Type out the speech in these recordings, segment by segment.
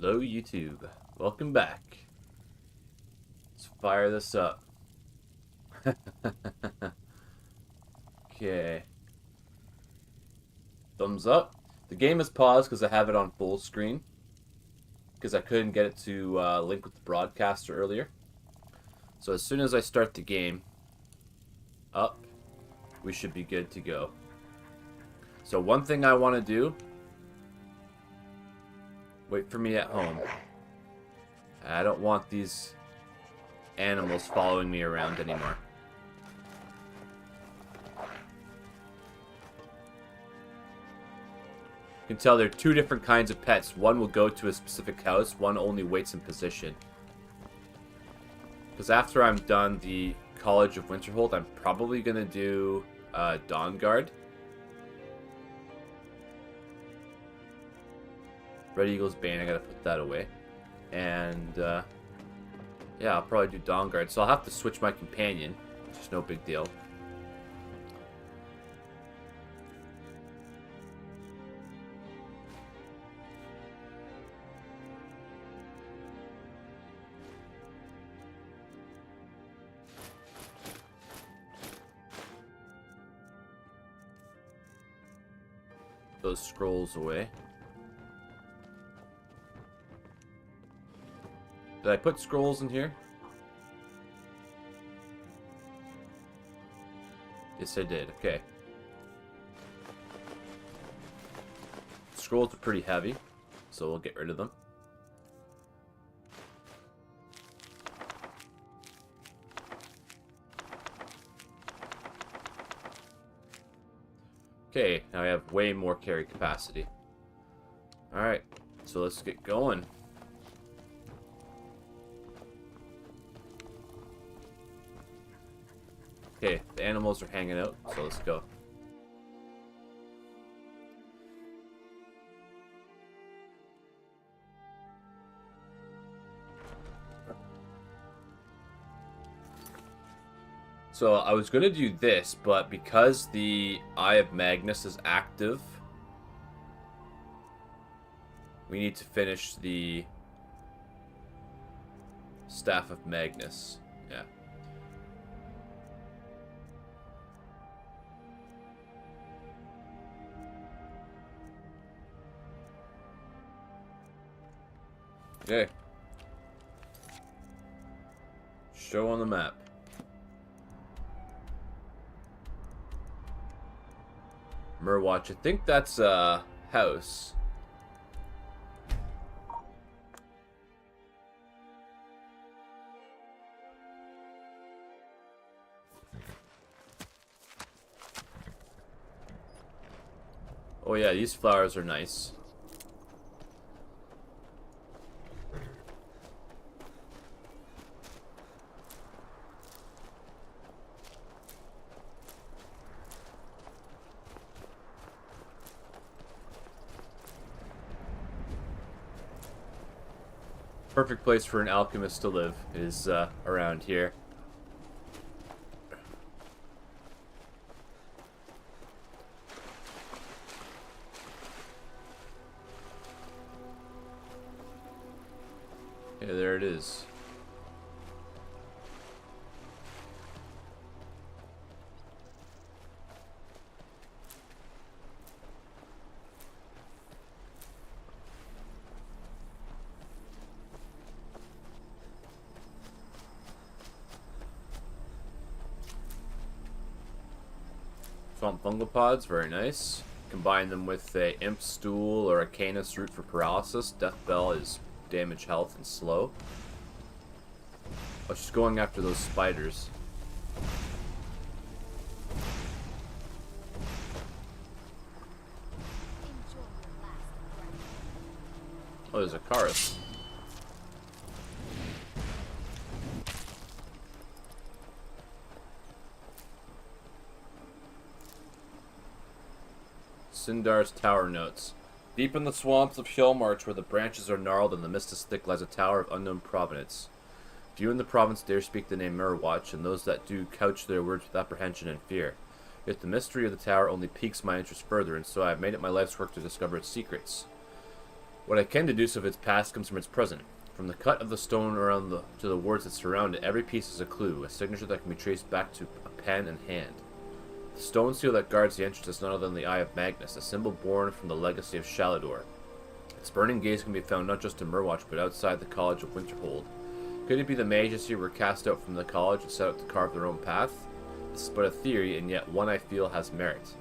Hello YouTube, welcome back. Let's fire this up. Okay. Thumbs up. The game is paused because I have it on full screen. Because I couldn't get it to link with the broadcaster earlier. So as soon as I start the game up, we should be good to go. So one thing I want to do, wait for me at home. I don't want these animals following me around anymore. You can tell there are two different kinds of pets. One will go to a specific house, one only waits in position. Because after I'm done the College of Winterhold, I'm probably going to do Dawnguard. Red Eagle's Bane, I gotta put that away. And, yeah, I'll probably do Dawnguard. So I'll have to switch my companion, which is no big deal. Those scrolls away. Did I put scrolls in here? Yes, I did. Okay. Scrolls are pretty heavy, so we'll get rid of them. Okay, now I have way more carry capacity. Alright, so let's get going. Okay, the animals are hanging out, so let's go. So I was going to do this, but because the Eye of Magnus is active, we need to finish the Staff of Magnus. Yeah. Okay. Show on the map. Murwatch, I think that's a house. Oh yeah, these flowers are nice. Perfect place for an alchemist to live is around here. Yeah, there it is. Swamp fungal pods, very nice. Combine them with a imp stool or a canis root for paralysis. Death bell is damage, health, and slow. Oh, she's going after those spiders. Oh, there's a Cyrus. Sindar's Tower Notes. Deep in the swamps of Hillmarch, where the branches are gnarled and the mist is thick, lies a tower of unknown provenance. Few in the province dare speak the name Murwatch, and those that do couch their words with apprehension and fear. Yet the mystery of the tower only piques my interest further, and so I have made it my life's work to discover its secrets. What I can deduce of its past comes from its present. From the cut of the stone around to the words that surround it, every piece is a clue, a signature that can be traced back to a pen and hand. The stone seal that guards the entrance is none other than the Eye of Magnus, a symbol born from the legacy of Shalador. Its burning gaze can be found not just in Murwatch, but outside the College of Winterhold. Could it be the mages who were cast out from the college and set out to carve their own path? This is but a theory, and yet one I feel has merit.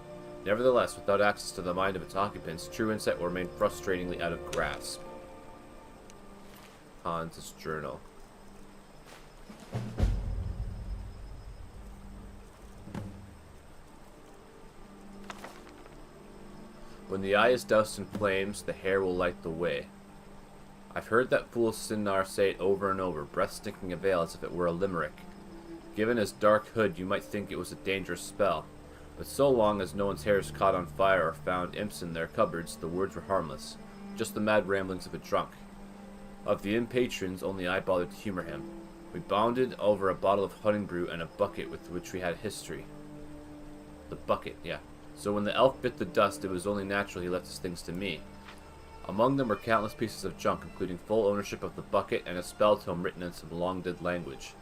Nevertheless, without access to the mind of its occupants, true insight will remain frustratingly out of grasp. Hans' journal. When the eye is doused in flames, the hair will light the way. I've heard that fool Sinnar say it over and over, breath stinking a veil as if it were a limerick. Given his dark hood, you might think it was a dangerous spell, but so long as no one's hair is caught on fire or found imps in their cupboards, the words were harmless, just the mad ramblings of a drunk. Of the inn patrons, only I bothered to humor him. We bonded over a bottle of hunting brew and a bucket with which we had history. The bucket, yeah. So when the elf bit the dust, it was only natural he left his things to me. Among them were countless pieces of junk, including full ownership of the bucket and a spell tome written in some long-dead language.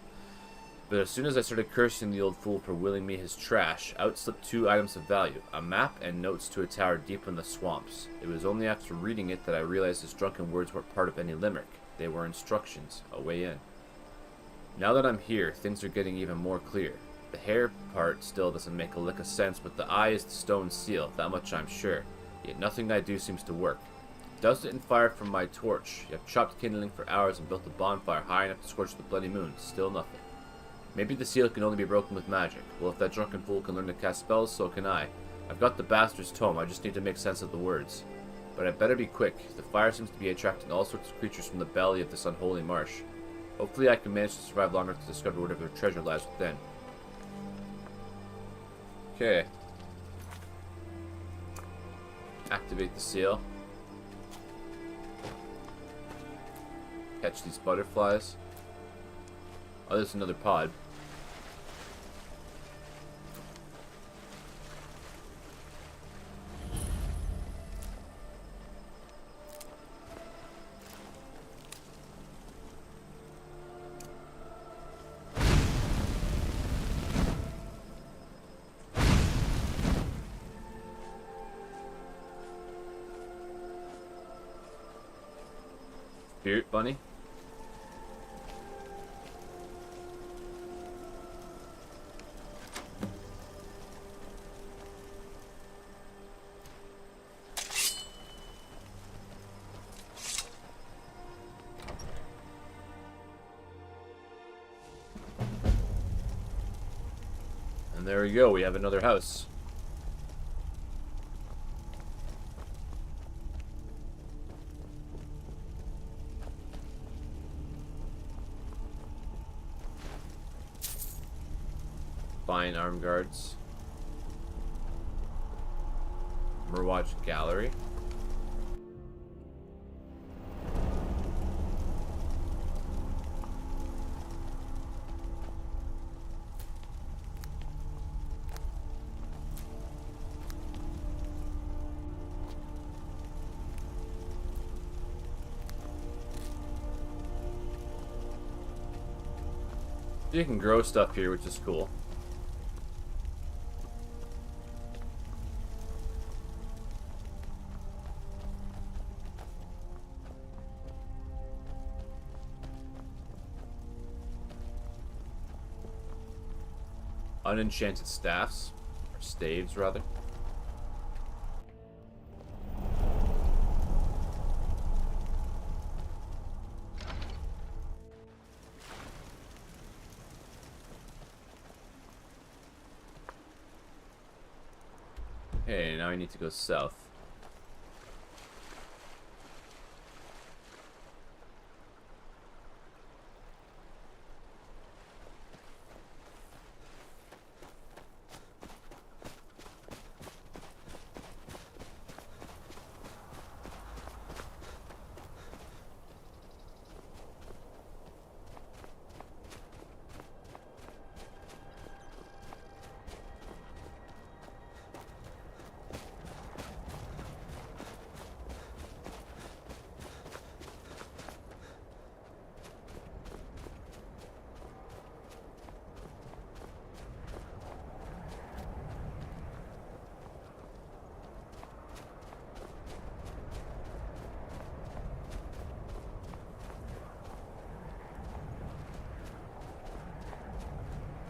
But as soon as I started cursing the old fool for willing me his trash, out slipped 2 items of value, a map and notes to a tower deep in the swamps. It was only after reading it that I realized his drunken words weren't part of any limerick. They were instructions, a way in. Now that I'm here, things are getting even more clear. The hair part still doesn't make a lick of sense, but the eye is the stone seal, that much I'm sure. Yet nothing I do seems to work. Doused it in fire from my torch, yet chopped kindling for hours and built a bonfire high enough to scorch the bloody moon, still nothing. Maybe the seal can only be broken with magic. Well, if that drunken fool can learn to cast spells, so can I. I've got the bastard's tome, I just need to make sense of the words. But I'd better be quick. The fire seems to be attracting all sorts of creatures from the belly of this unholy marsh. Hopefully I can manage to survive long enough to discover whatever treasure lies within. Okay. Activate the seal. Catch these butterflies. Oh, there's another pod. Spirit bunny? And there we go, we have another house. Fine arm guards. Murwatch gallery. You can grow stuff here, which is cool. Unenchanted staffs, or staves rather. Okay, now I need to go south.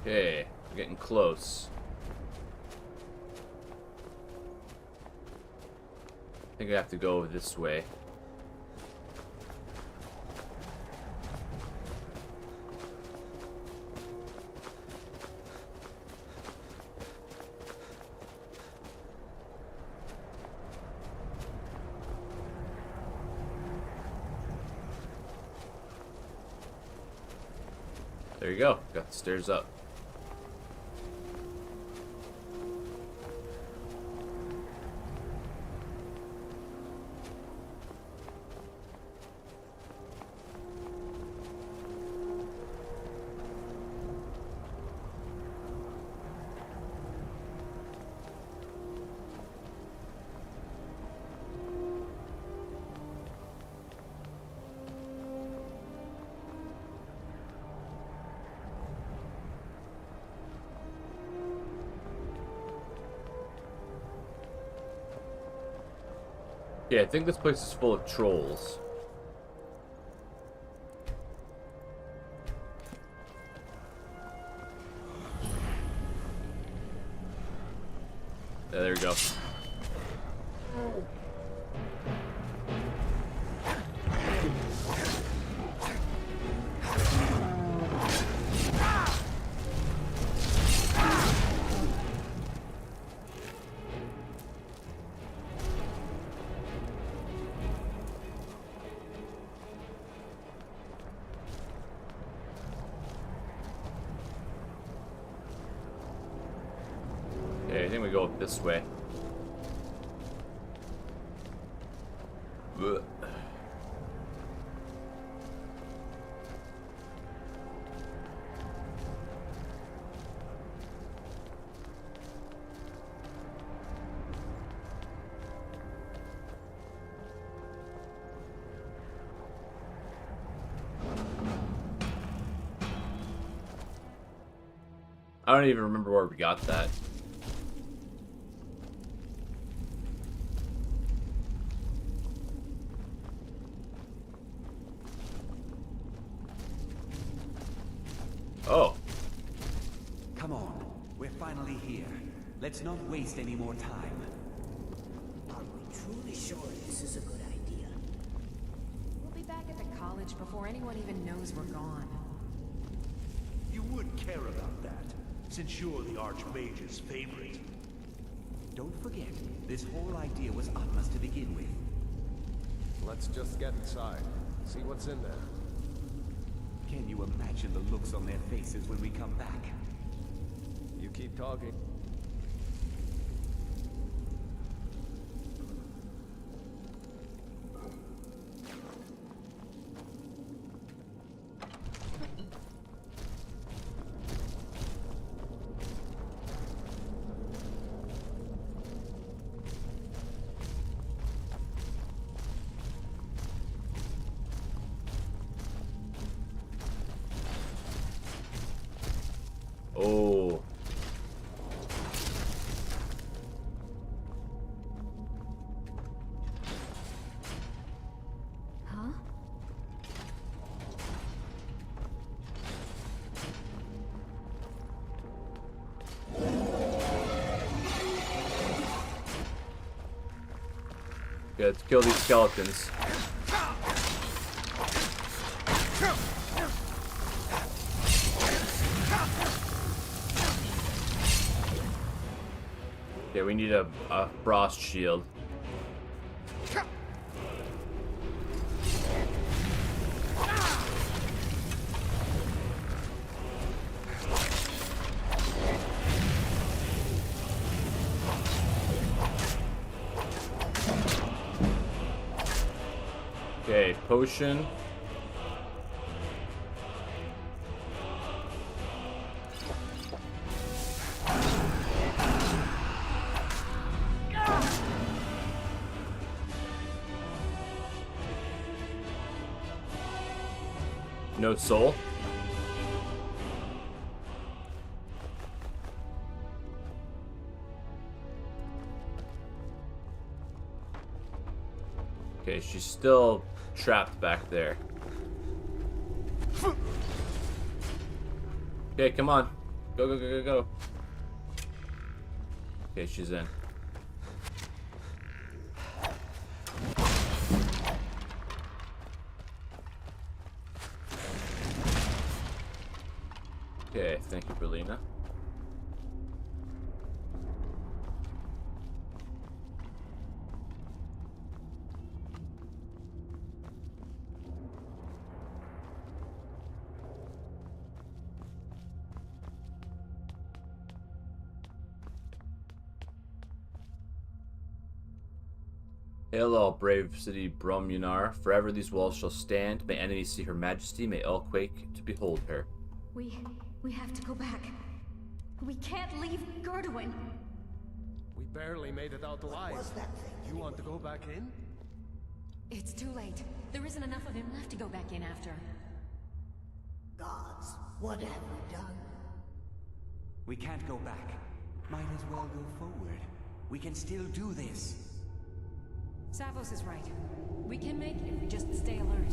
Okay, we're getting close. I think I have to go this way. There you go. Got the stairs up. Yeah, I think this place is full of trolls. Yeah, there we go. Okay, I think we go up this way. Ugh. I don't even remember where we got that. Oh. Come on, we're finally here. Let's not waste any more time. Are we truly sure this is a good idea? We'll be back at the college before anyone even knows we're gone. You would care about that, since you're the Archmage's favorite. Don't forget, this whole idea was Atma's to begin with. Let's just get inside. See what's in there. Can you imagine the looks on their faces when we come back? You keep talking. Oh. Huh? Yeah, let's kill these skeletons. Okay, we need a frost shield. Okay, potion. No soul? Okay, she's still trapped back there. Okay, come on. Go, go, go, go, go. Okay, she's in. Okay, thank you, Berlina. Hail all brave city Bromjunar. Forever these walls shall stand. May enemies see her majesty. May all quake to behold her. We have to go back. We can't leave Gerduin. We barely made it out alive. You want to go back in? It's too late. There isn't enough of him left to go back in after. Gods, what have we done? We can't go back. Might as well go forward. We can still do this. Savos is right. We can make it if we just stay alert.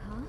Huh?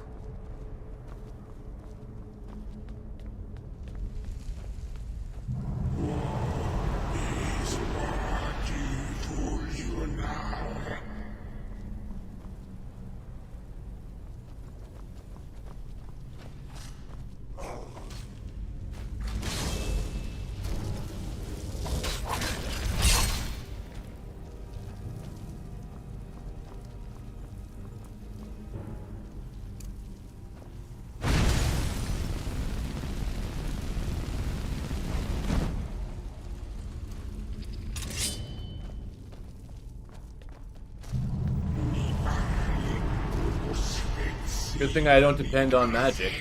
Good thing I don't depend on magic.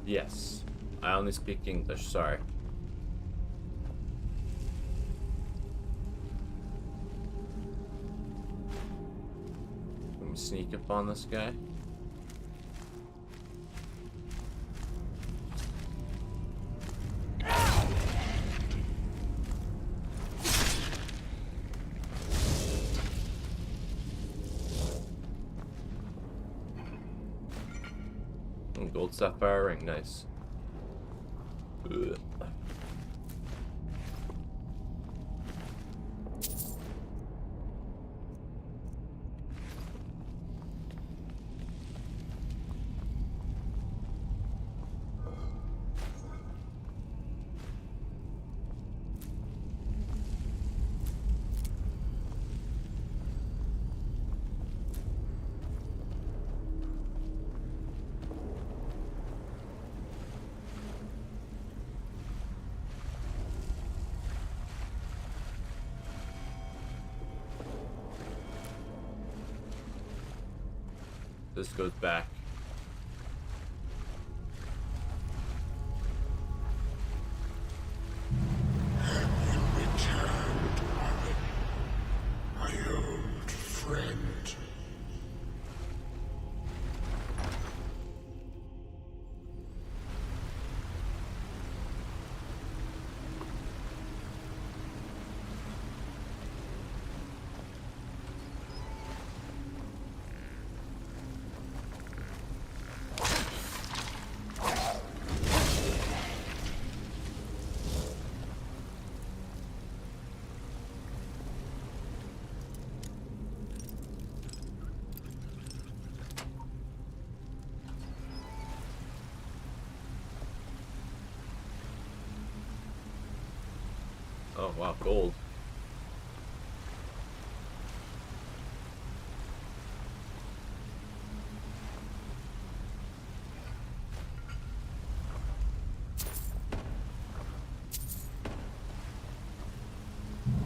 Yes. I only speak English, sorry. Let me sneak up on this guy. Gold sapphire ring, nice. Ugh. This goes back. Have you returned, my old friend? Oh, wow, gold.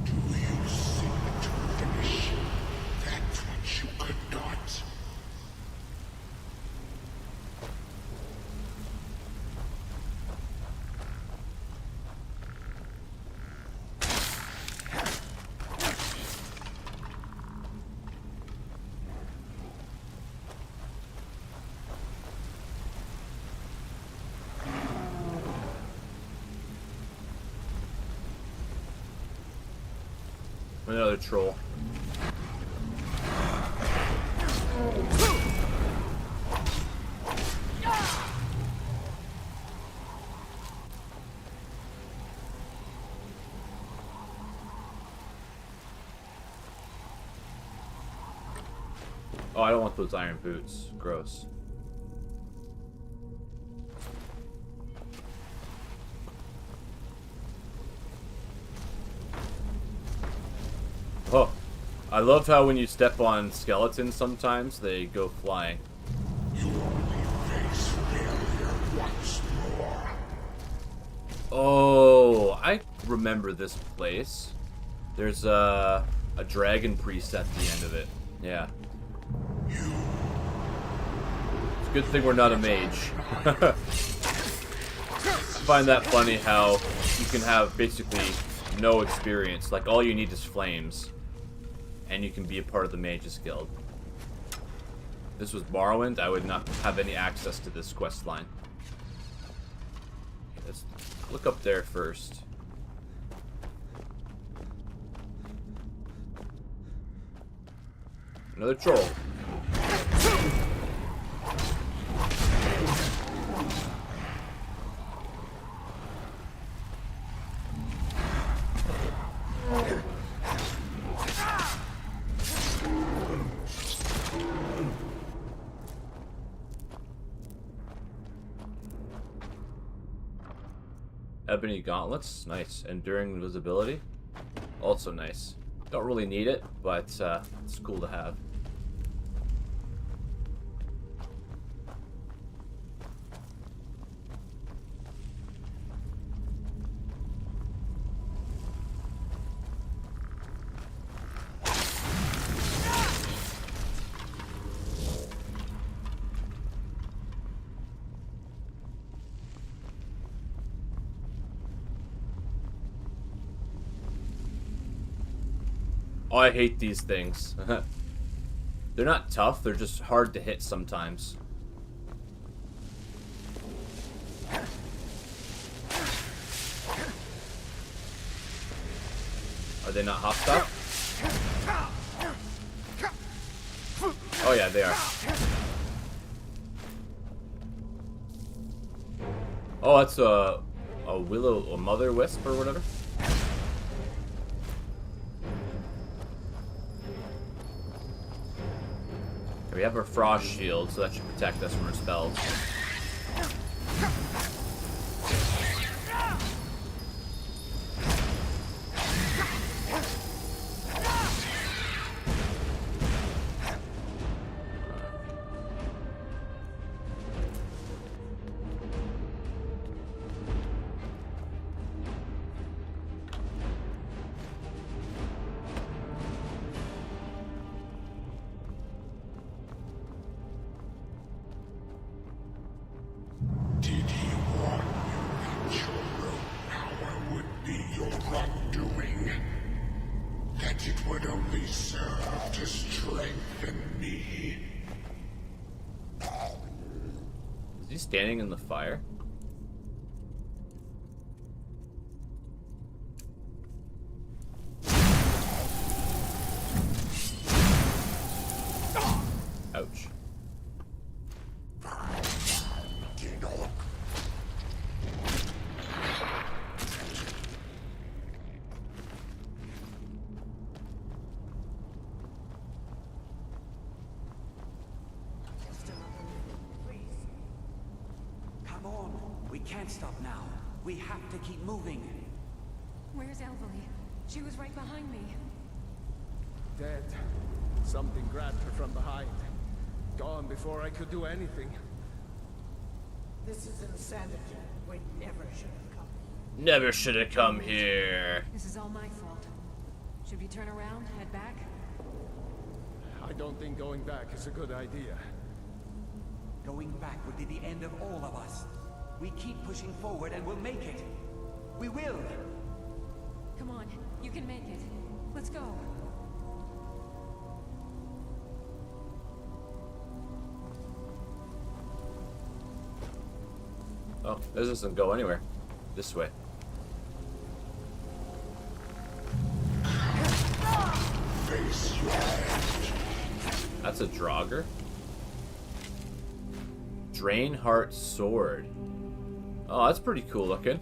Do you seek to finish that which you could not? Another troll. Oh, I don't want those iron boots. Gross. Oh, I love how when you step on skeletons sometimes they go flying. You only face failure once more. Oh, I remember this place. There's a dragon priest at the end of it. Yeah. It's a good thing we're not a mage. I find that funny how you can have basically no experience. Like, all you need is flames. And you can be a part of the Mages Guild. If this was Morrowind, I would not have any access to this quest line. Okay, let's look up there first. Another troll. Ebony gauntlets, nice. Enduring invisibility, also nice. Don't really need it, but it's cool to have. Oh, I hate these things. They're not tough, they're just hard to hit sometimes. Are they not hostile? Oh yeah, they are. Oh, that's a willow, a mother wisp or whatever. We have our frost shield, so that should protect us from our spells. Standing in the fire? Ouch. We can't stop now. We have to keep moving. Where's Elvely? She was right behind me. Dead. Something grabbed her from behind. Gone before I could do anything. This is insanity. We never should have come. Never should have come here. This is all my fault. Should we turn around, head back? I don't think going back is a good idea. Going back would be the end of all of us. We keep pushing forward and we'll make it. We will! Come on, you can make it. Let's go. Oh, this doesn't go anywhere. This way. Face your end. That's a Draugr. Drainheart Sword. Oh, that's pretty cool looking.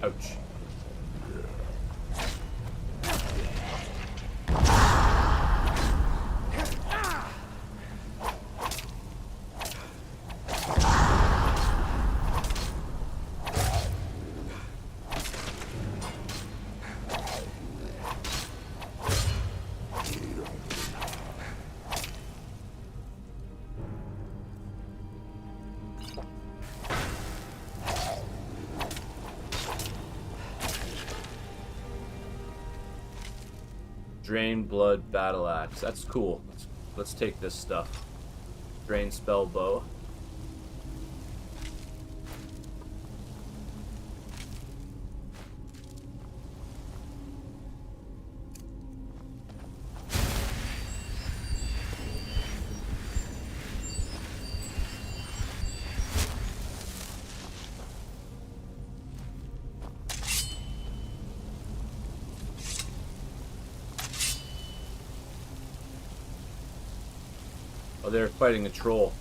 Ouch. Drain Blood Battle Axe. That's cool. Let's take this stuff. Drain Spell Bow. Oh, they're fighting a troll.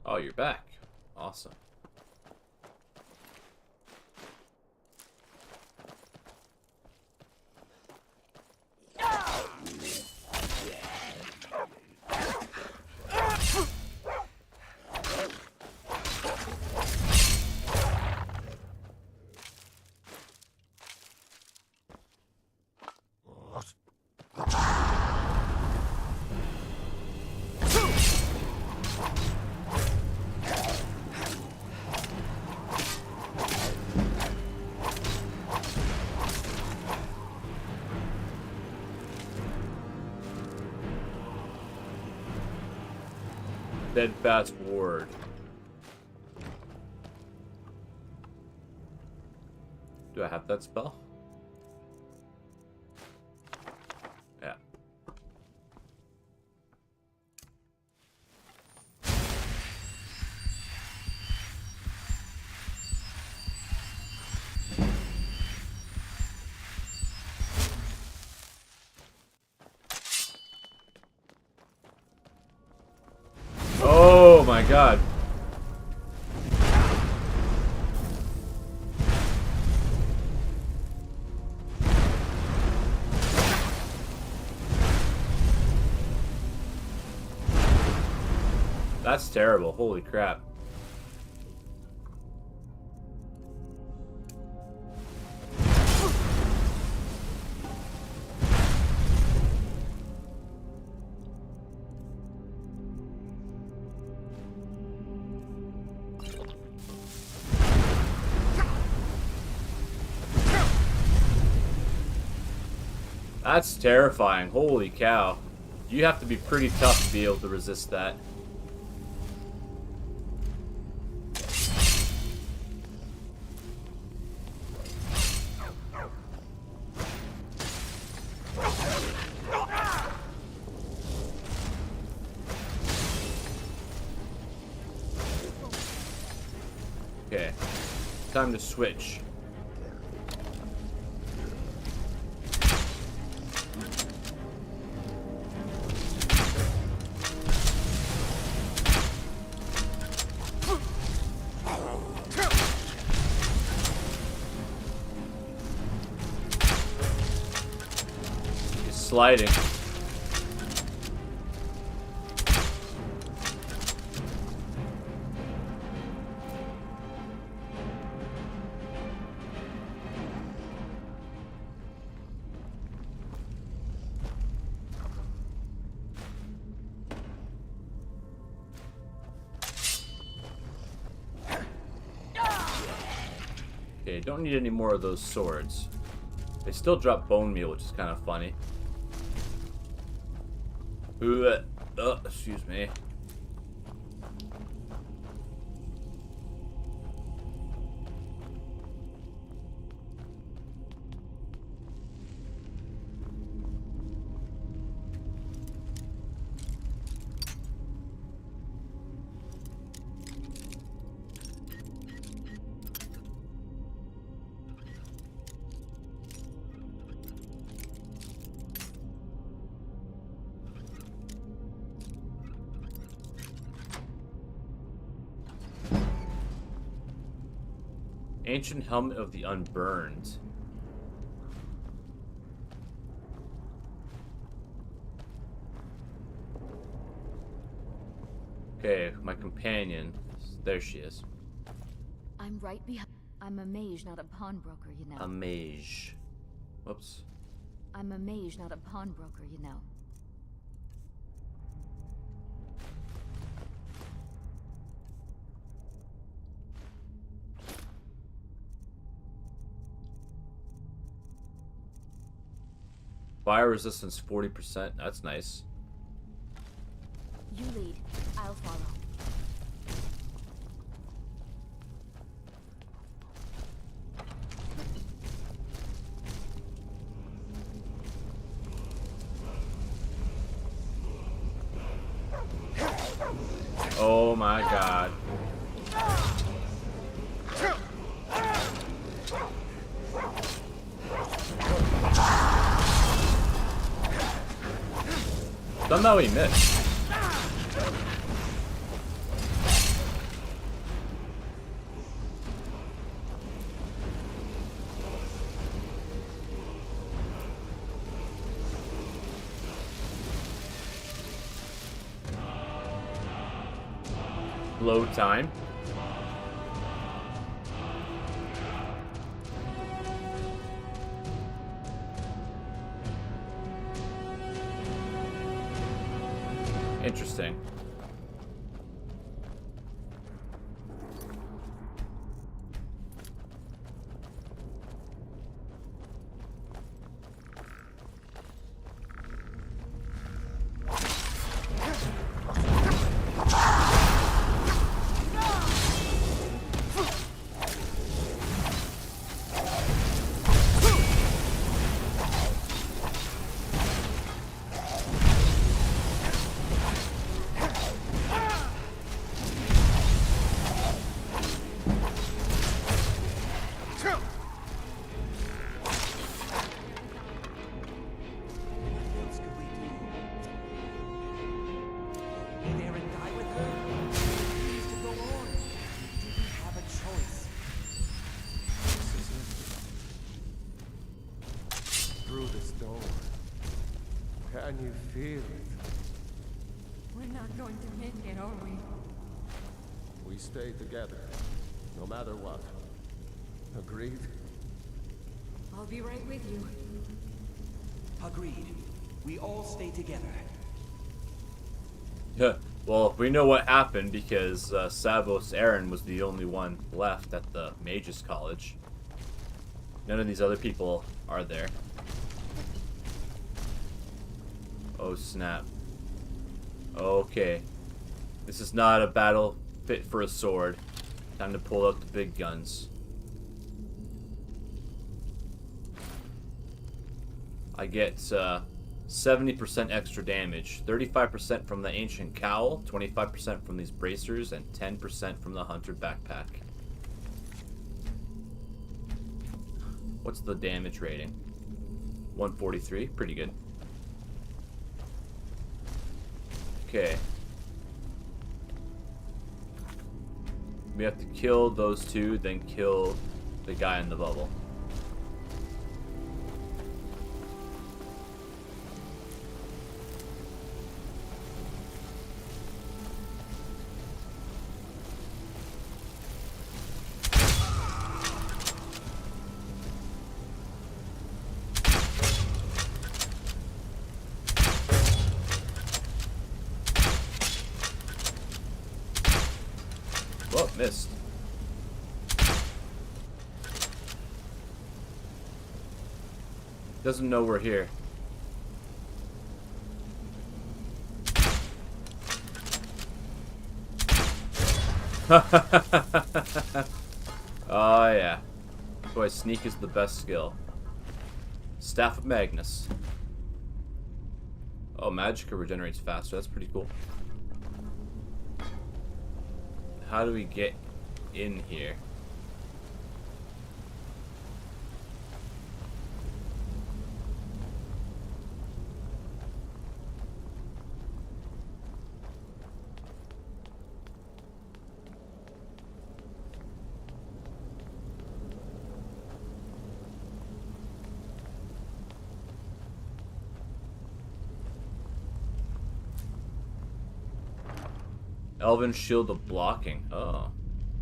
Oh, you're back. Awesome. Steadfast Ward. Do I have that spell? Yeah. Oh my god. That's terrible. Holy crap. That's terrifying. Holy cow. You have to be pretty tough to be able to resist that. Okay. Time to switch. Sliding. Okay, don't need any more of those swords. They still drop bone meal, which is kind of funny. Excuse me. Ancient Helmet of the Unburned. Okay, my companion. There she is. I'm right behind. I'm a mage, not a pawnbroker, you know. A mage. Whoops. I'm a mage, not a pawnbroker, you know. Fire resistance 40%. That's nice. You lead. I'll follow. Oh my god. Somehow he missed. Load time. Interesting. Can you feel it? We're not going to make it, are we? We stay together, no matter what. Agreed? I'll be right with you. Agreed. We all stay together. Well, we know what happened because Savos Aaron was the only one left at the Mages College. None of these other people are there. Oh snap. Okay. This is not a battle fit for a sword. Time to pull out the big guns. I get 70% extra damage, 35% from the ancient cowl, 25% from these bracers, and 10% from the hunter backpack. What's the damage rating? 143, pretty good. Okay. We have to kill those two, then kill the guy in the bubble. Oh, missed. Doesn't know we're here. Oh yeah. Boy, sneak is the best skill. Staff of Magnus. Oh, Magicka regenerates faster. That's pretty cool. How do we get in here? Elven shield of blocking. Oh.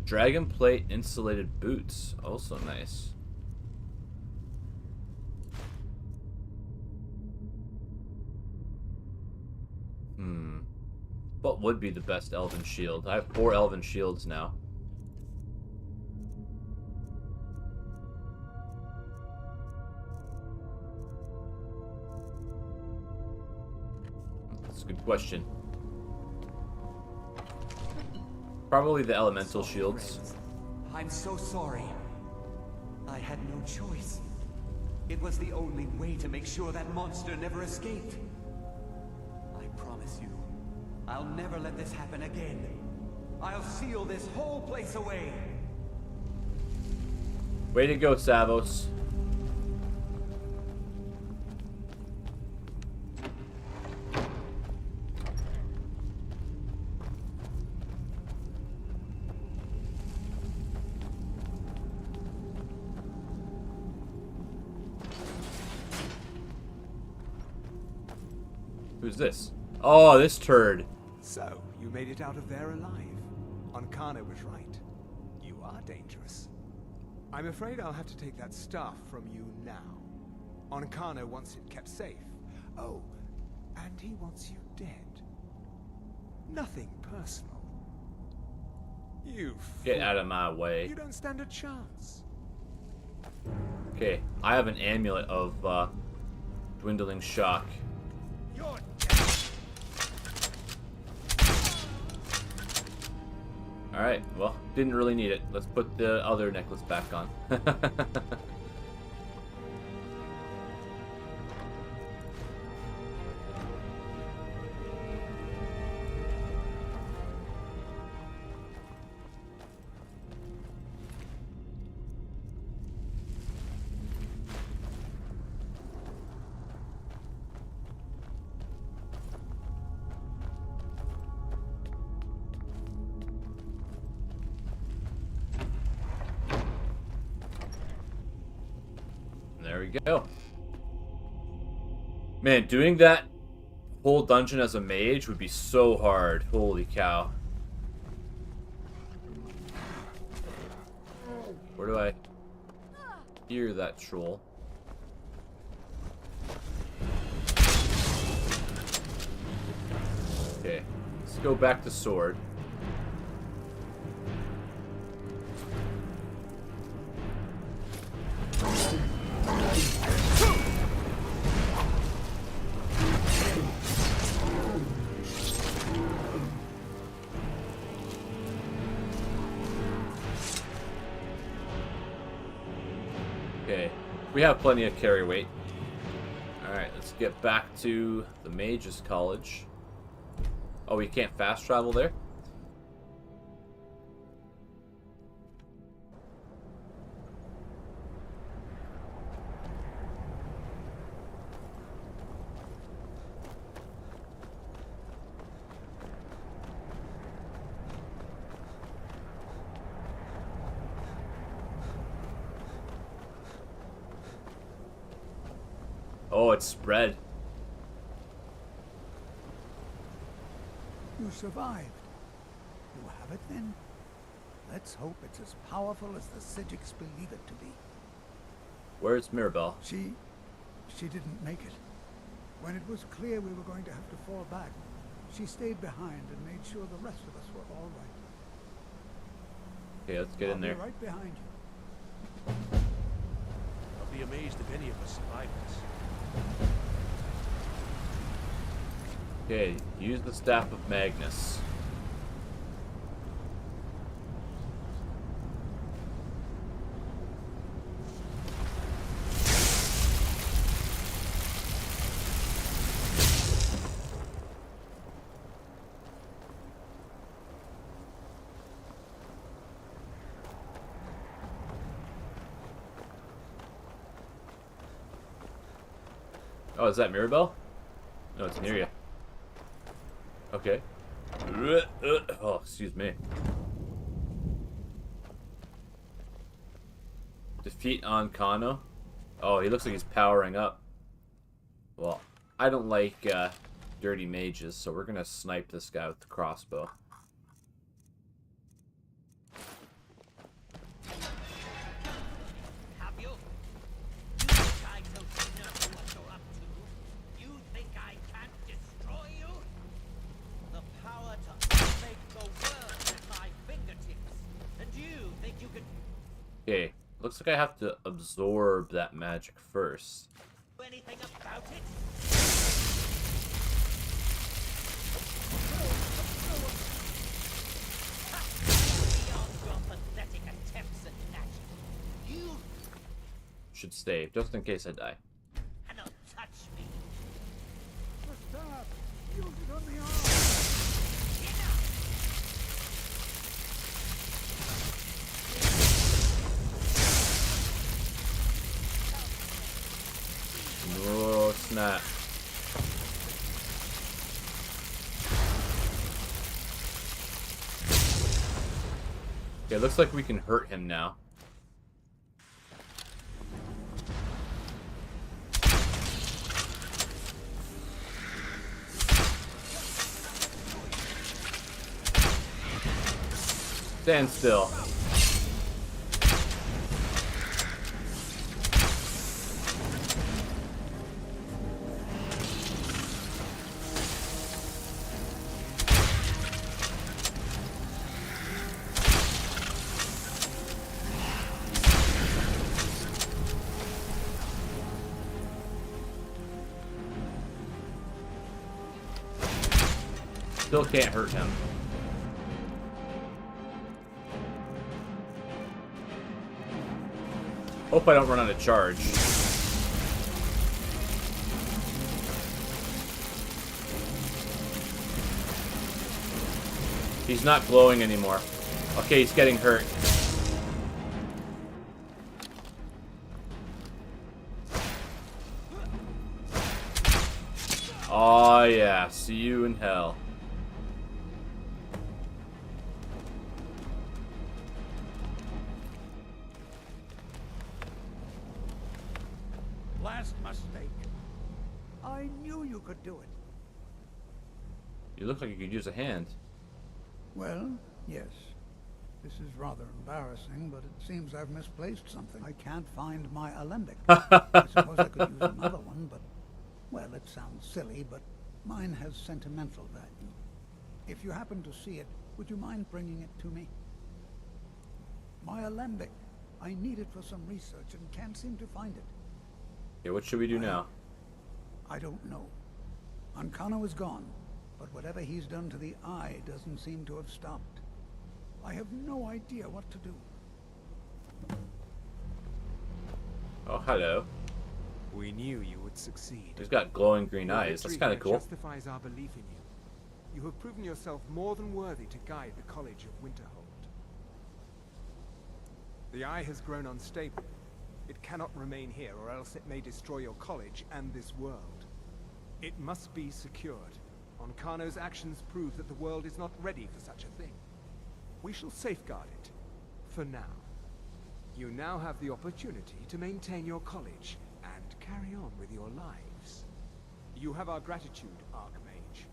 Dragon plate insulated boots. Also nice. What would be the best elven shield? I have 4 elven shields now. That's a good question. Probably the elemental shields. Friends, I'm so sorry. I had no choice. It was the only way to make sure that monster never escaped. I promise you, I'll never let this happen again. I'll seal this whole place away. Way to go, Savos. Who's this? Oh, this turd. So, you made it out of there alive. Ankana was right. You are dangerous. I'm afraid I'll have to take that stuff from you now. Ankana wants it kept safe. Oh, and he wants you dead. Nothing personal. You Get fool. out of my way. You don't stand a chance. Okay, I have an amulet of dwindling shock. You're Alright, well, didn't really need it. Let's put the other necklace back on. There we go. Man, doing that whole dungeon as a mage would be so hard. Holy cow. Where do I hear that troll? Okay, let's go back to sword. Okay, we have plenty of carry weight. Alright, let's get back to the Mage's College. Oh, we can't fast travel there? Oh, it's spread. You survived. You have it then? Let's hope it's as powerful as the Psijics believe it to be. Where's Mirabelle? She didn't make it. When it was clear we were going to have to fall back, she stayed behind and made sure the rest of us were all right. Okay, let's get in there. I'll be right behind you. I'll be amazed if any of us survive this. Okay, use the Staff of Magnus. Oh, is that Mirabelle? No, it's near you. Okay. Oh, excuse me. Defeat Ancano. Oh, he looks like he's powering up. Well, I don't like dirty mages, so we're gonna snipe this guy with the crossbow. Okay, looks like I have to absorb that magic first. Anything about it? Beyond your pathetic attempts at magic, you Should save, just in case I die. cannot touch me. The staff! Use it on the arm! Oh, snap. Okay, looks like we can hurt him now. Stand still. Still can't hurt him. Hope I don't run out of charge. He's not glowing anymore. Okay, he's getting hurt. Oh yeah, see you in hell. Last mistake. I knew you could do it. You look like you could use a hand. Well, yes. This is rather embarrassing, but it seems I've misplaced something. I can't find my alembic. I suppose I could use another one, but, well, it sounds silly, but mine has sentimental value. If you happen to see it, would you mind bringing it to me? My alembic. I need it for some research and can't seem to find it. Yeah, what should we do now? I don't know. Ancano is gone, but whatever he's done to the eye doesn't seem to have stopped. I have no idea what to do. Oh, hello. We knew you would succeed. He's got glowing green Your eyes. That's victory kind of here cool. Justifies our belief in you. You have proven yourself more than worthy to guide the College of Winterhold. The eye has grown unstable. It cannot remain here, or else it may destroy your college and this world. It must be secured. Ancano's actions prove that the world is not ready for such a thing. We shall safeguard it, for now. You now have the opportunity to maintain your college and carry on with your lives. You have our gratitude, Archmage.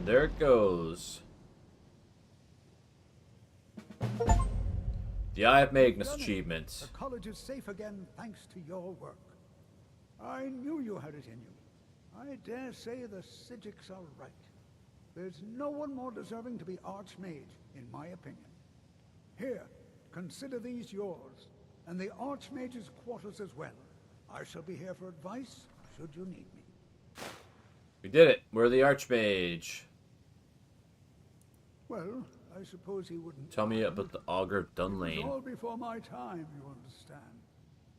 There it goes. The Eye of Magnus achievement. The college is safe again thanks to your work. I knew you had it in you. I dare say the Psijics are right. There's no one more deserving to be Archmage, in my opinion. Here, consider these yours, and the Archmage's quarters as well. I shall be here for advice, should you need me. We did it. We're the Archmage. Well, I suppose he wouldn't. Tell me about the Augur of It was Dunlane. all before my time, you understand.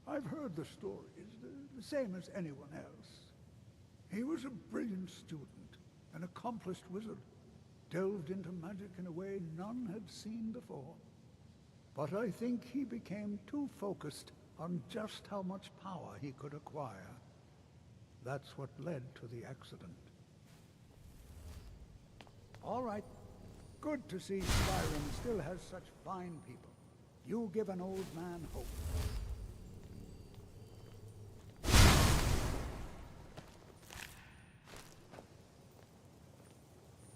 I've heard the stories, the same as anyone else. He was a brilliant student, an accomplished wizard, delved into magic in a way none had seen before. But I think he became too focused on just how much power he could acquire. That's what led to the accident. All right. Good to see Skyrim still has such fine people. You give an old man hope.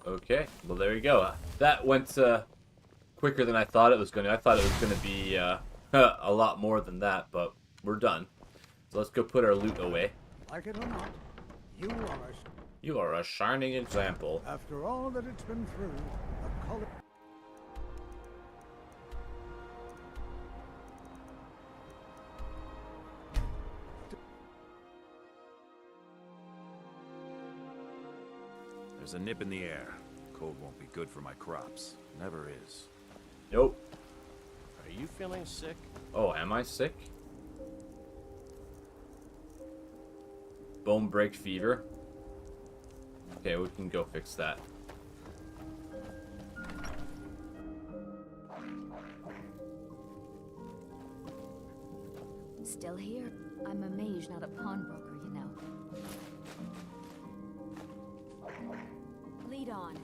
Okay, well there you go. That went quicker than I thought it was going to. I thought it was going to be a lot more than that, but we're done. So let's go put our loot away. Like it or not, You are a shining example. after all that it's been through, a color. There's a nip in the air. Cold won't be good for my crops. Never is. Nope. Are you feeling sick? Oh, am I sick? Bone break fever. Okay, we can go fix that. Still here? I'm a mage, not a pawnbroker, you know. Lead on.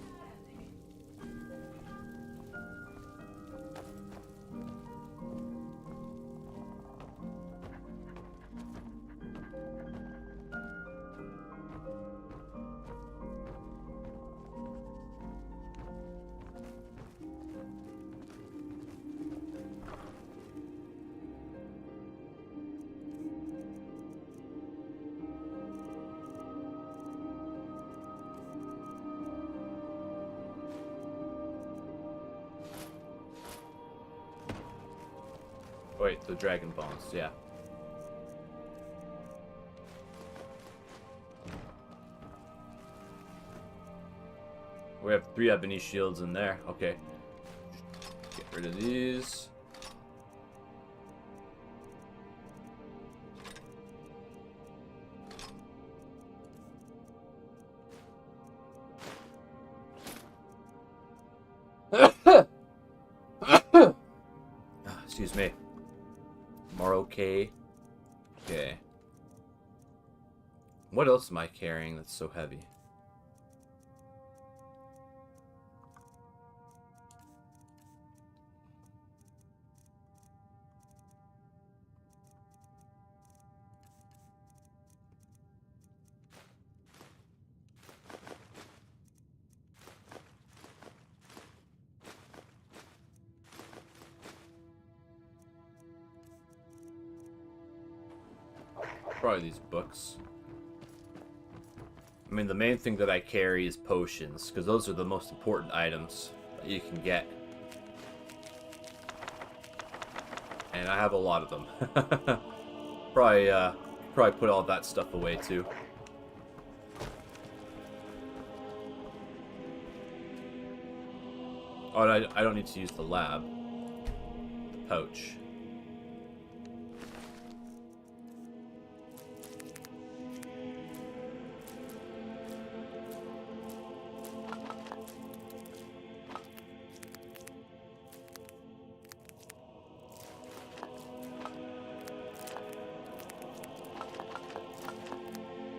Wait, the dragon bones, yeah. We have 3 ebony shields in there. Okay. Get rid of these. Excuse me. More okay. Okay. What else am I carrying that's so heavy? Probably these books. I mean, the main thing that I carry is potions, because those are the most important items that you can get. And I have a lot of them. Probably put all that stuff away too. Oh, and I don't need to use the lab. Pouch.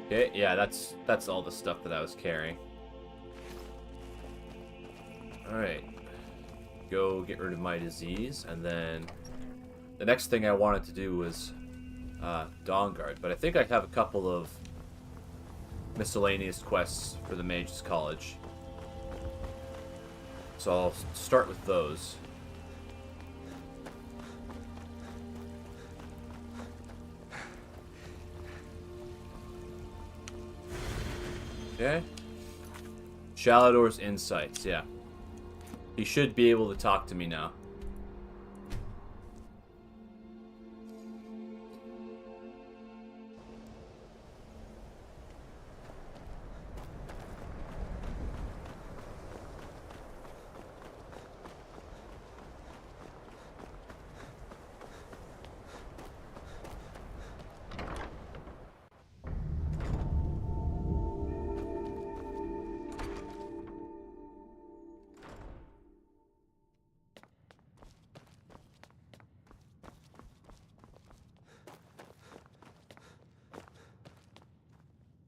Okay, yeah, that's all the stuff that I was carrying. Alright. Go get rid of my disease, and then the next thing I wanted to do was Dawnguard, but I think I have a couple of miscellaneous quests for the Mage's College. So I'll start with those. Okay. Shalador's insights, yeah. He should be able to talk to me now.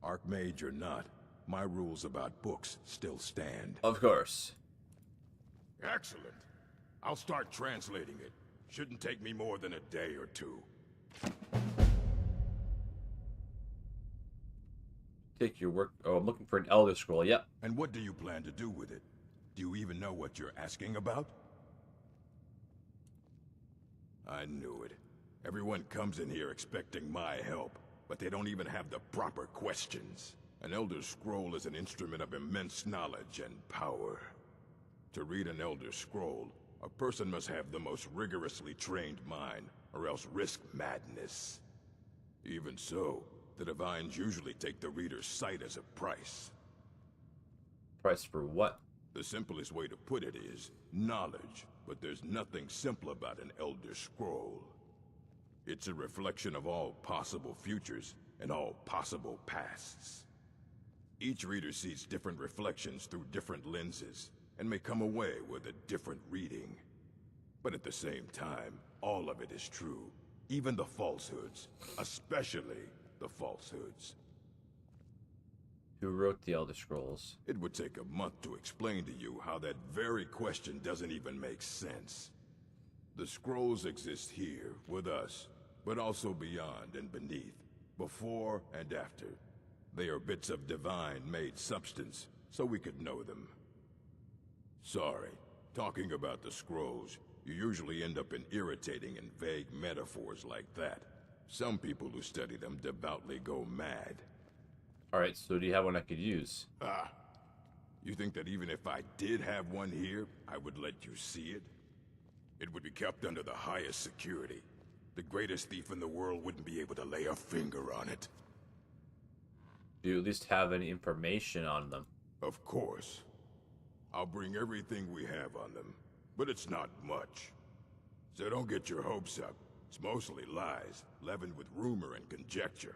Archmage or not, my rules about books still stand. Of course. Excellent. I'll start translating it. Shouldn't take me more than a day or two. Take your work. Oh, I'm looking for an Elder Scroll. Yep. And what do you plan to do with it? Do you even know what you're asking about? I knew it. Everyone comes in here expecting my help, but they don't even have the proper questions. An Elder Scroll is an instrument of immense knowledge and power. To read an Elder Scroll, a person must have the most rigorously trained mind, or else risk madness. Even so, the Divines usually take the reader's sight as a price. Price for what? The simplest way to put it is knowledge, but there's nothing simple about an Elder Scroll. It's a reflection of all possible futures and all possible pasts. Each reader sees different reflections through different lenses, and may come away with a different reading. But at the same time, all of it is true. Even the falsehoods, especially the falsehoods. Who wrote the Elder Scrolls? It would take a month to explain to you how that very question doesn't even make sense. The scrolls exist here, with us, but also beyond and beneath, before and after. They are bits of divine-made substance, so we could know them. Sorry, talking about the scrolls, you usually end up in irritating and vague metaphors like that. Some people who study them devoutly go mad. Alright, so do you have one I could use? You think that even if I did have one here, I would let you see it? It would be kept under the highest security. The greatest thief in the world wouldn't be able to lay a finger on it. Do you at least have any information on them? Of course. I'll bring everything we have on them, but it's not much. So don't get your hopes up. It's mostly lies, leavened with rumor and conjecture.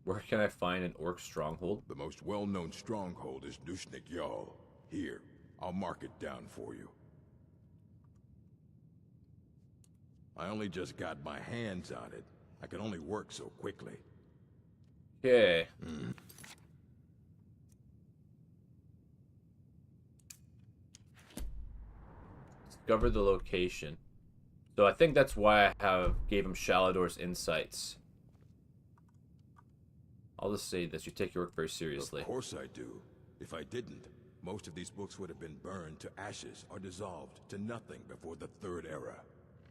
Where can I find an orc stronghold? The most well-known stronghold is Nushnik Yal. Here, I'll mark it down for you. I only just got my hands on it. I can only work so quickly. Okay. Discover the location. So I think that's why I gave him Shalador's insights. I'll just say this, you take your work very seriously. Of course I do. If I didn't, most of these books would have been burned to ashes or dissolved to nothing before the Third Era.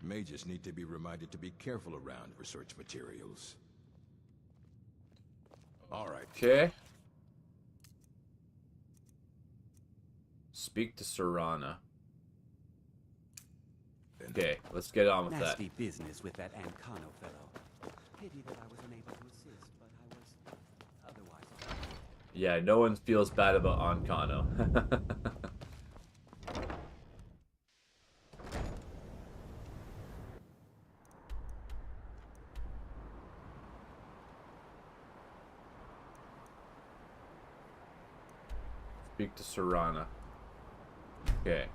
Mages need to be reminded to be careful around research materials. All right. Okay. Speak to Serana. Okay, let's get on with that. Nasty business with that Ancano fellow. Pity that I was unable to assist, but I was otherwise. Yeah, no one feels bad about Ancano. Speak to Serana. Okay.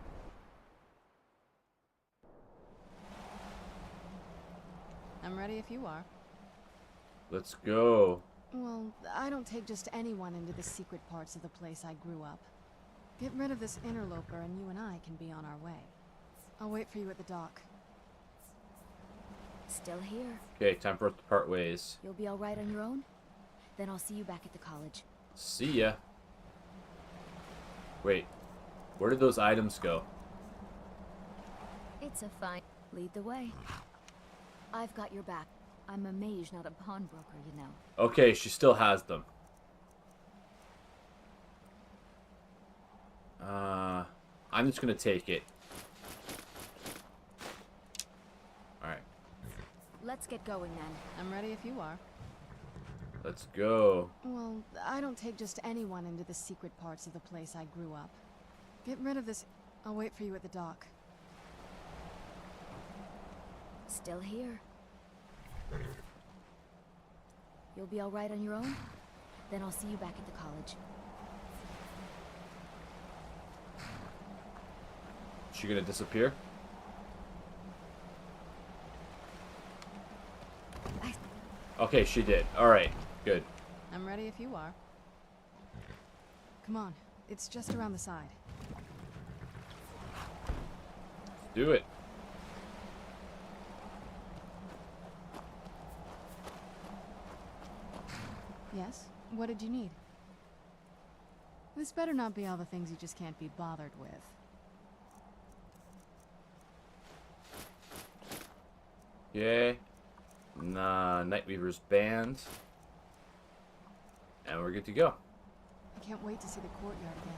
I'm ready if you are. Let's go. Well, I don't take just anyone into the secret parts of the place I grew up. Get rid of this interloper and you and I can be on our way. I'll wait for you at the dock. Still here. Okay, time for us to part ways. You'll be all right on your own? Then I'll see you back at the college. See ya. Wait, where did those items go? It's a fine. Lead the way. I've got your back. I'm a mage, not a pawnbroker, you know. Okay, she still has them. I'm just gonna take it. Alright. Let's get going then. I'm ready if you are. Let's go. Well, I don't take just anyone into the secret parts of the place I grew up. Get rid of this. I'll wait for you at the dock. Still here. You'll be all right on your own? Then I'll see you back at the college. She gonna disappear? Okay, she did. Alright, good. I'm ready if you are. Come on, it's just around the side. Do it. Yes? What did you need? This better not be all the things you just can't be bothered with. Okay. Nightweaver's band. And we're good to go. I can't wait to see the courtyard again.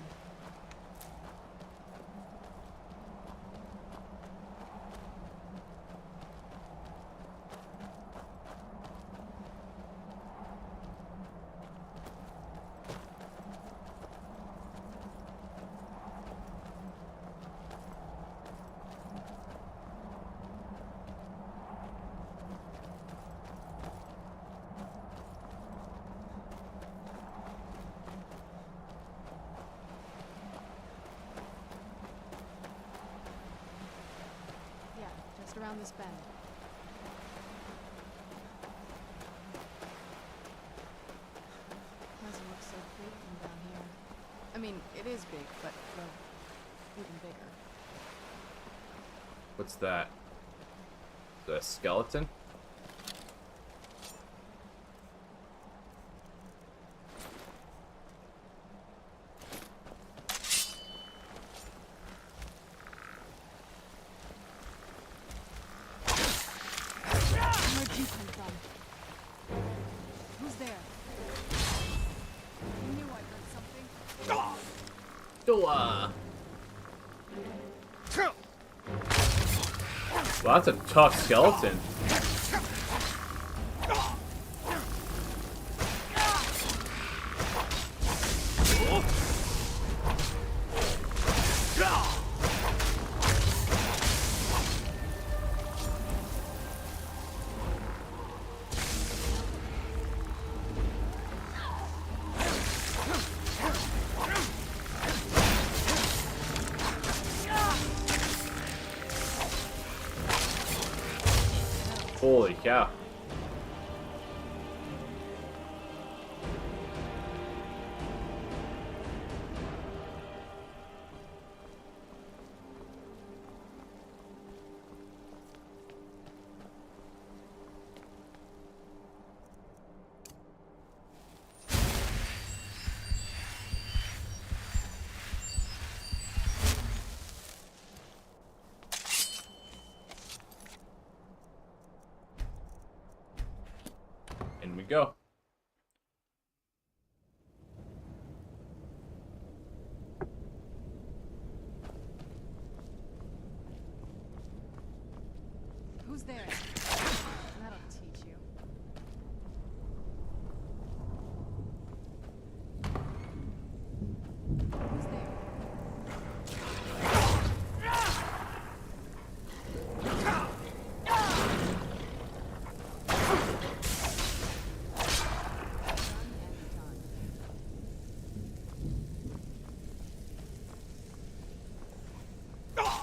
Around this bend. Doesn't look so big from down here. I mean, it is big, but well, even bigger. What's that? The skeleton? Well, that's a tough skeleton. Holy cow. we go. Who's there? That'll teach you. Who's there?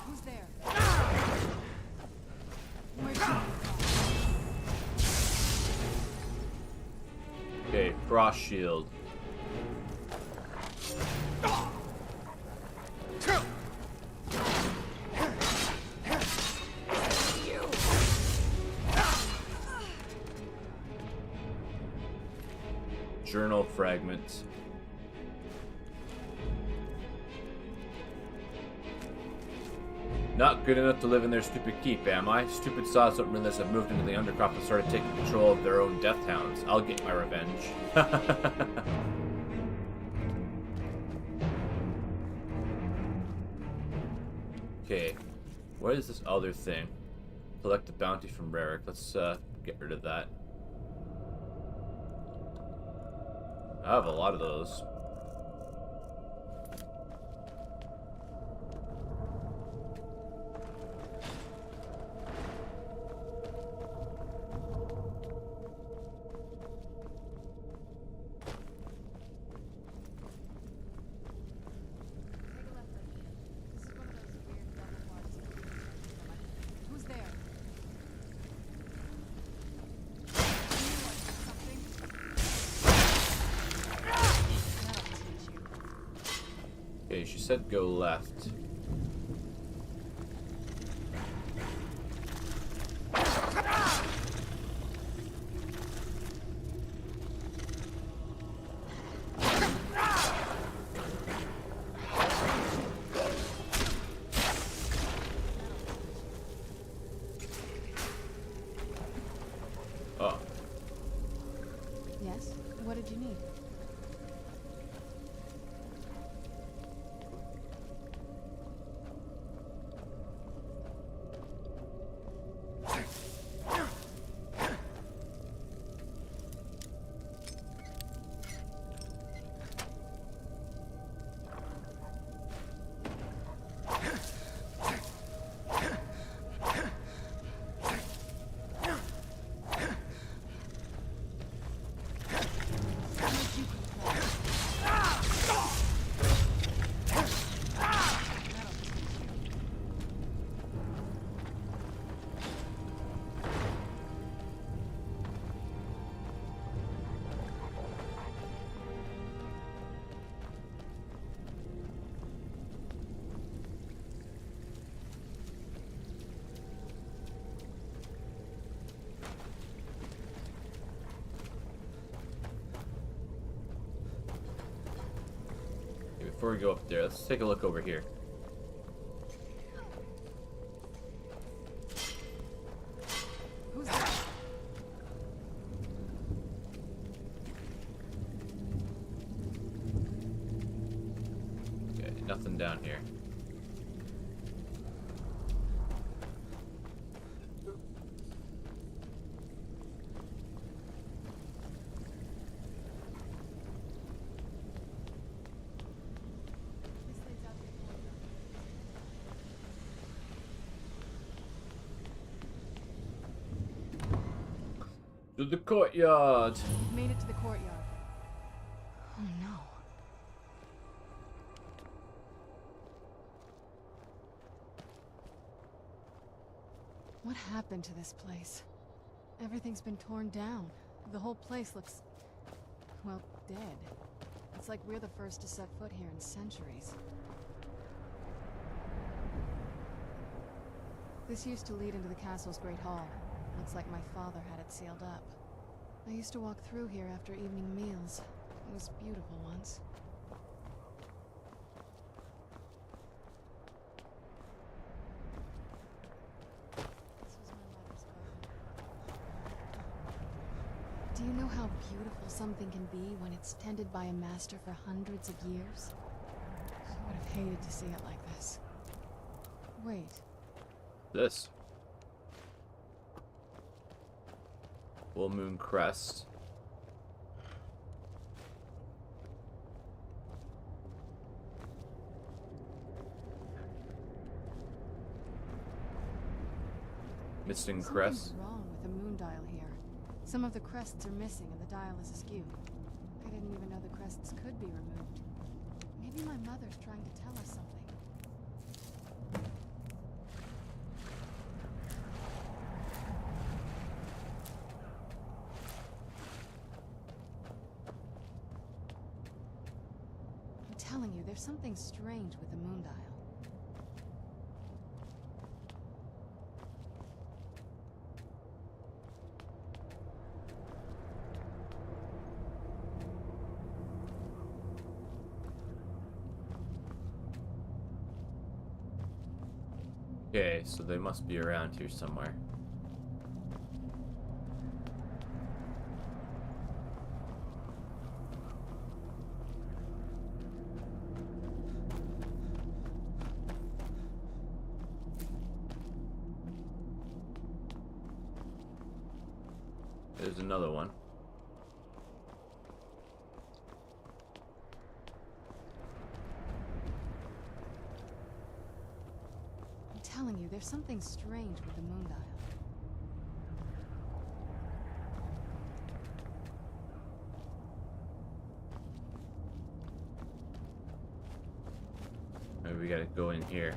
Who's there? Okay, frost shield. Journal fragments. Not good enough to live in their stupid keep, am I? Stupid sods don't realize I've moved into the undercroft and started taking control of their own death hounds. I'll get my revenge. Okay, what is this other thing? Collect the bounty from Rarick. Let's get rid of that. I have a lot of those. Who's there? Okay, she said go left. Oh. Yes? What did you need? Before we go up there, let's take a look over here. Who's there? Okay, nothing down here. To the courtyard. We've made it to the courtyard. Oh no. What happened to this place? Everything's been torn down. The whole place looks, well, dead. It's like we're the first to set foot here in centuries. This used to lead into the castle's great hall. Looks like my father had it sealed up. I used to walk through here after evening meals. It was beautiful once. This was my mother's garden. Do you know how how beautiful something can be when it's tended by a master for hundreds of years? I would have hated to see it like this. Wait. This. Full moon crest. Missing crest. Something's wrong with the moon dial here. Some of the crests are missing and the dial is askew. I didn't even know the crests could be removed. Maybe my mother's trying to tell us something. I'm telling you, there's something strange with the moon dial. Okay, so they must be around here somewhere. There's another one. I'm telling you, there's something strange with the moon dial. Maybe we gotta go in here.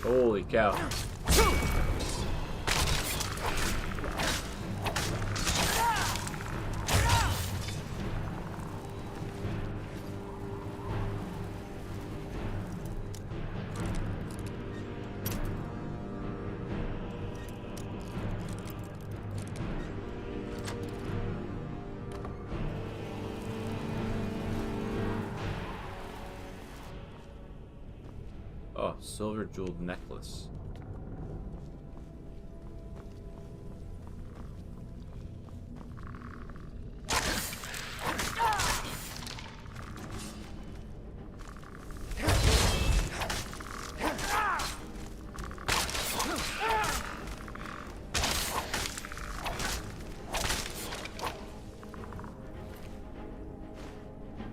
Holy cow. Oh, silver jeweled necklace.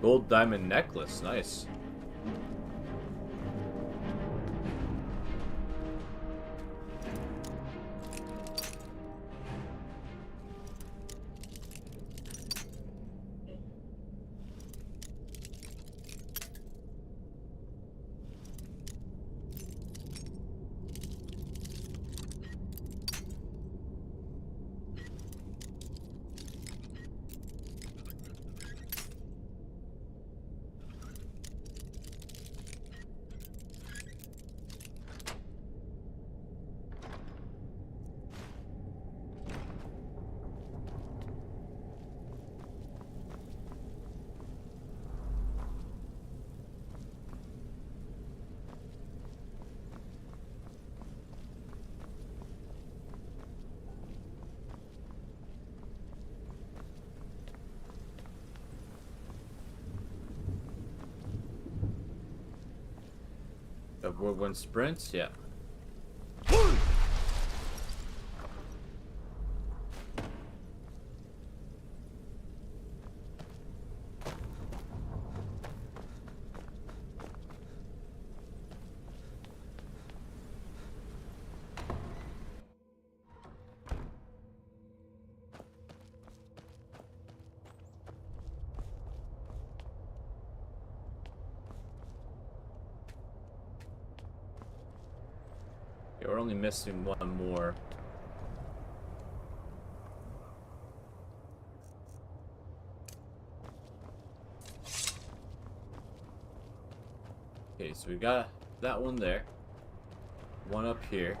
Gold diamond necklace, nice. World one sprints, yeah. We're only missing one more. Okay, so we got that one there. one up here.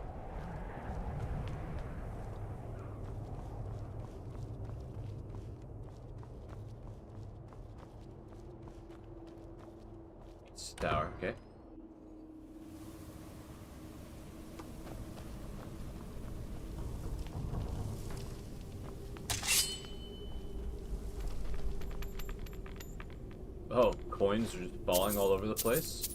It's a tower, okay. Oh, coins are just falling all over the place.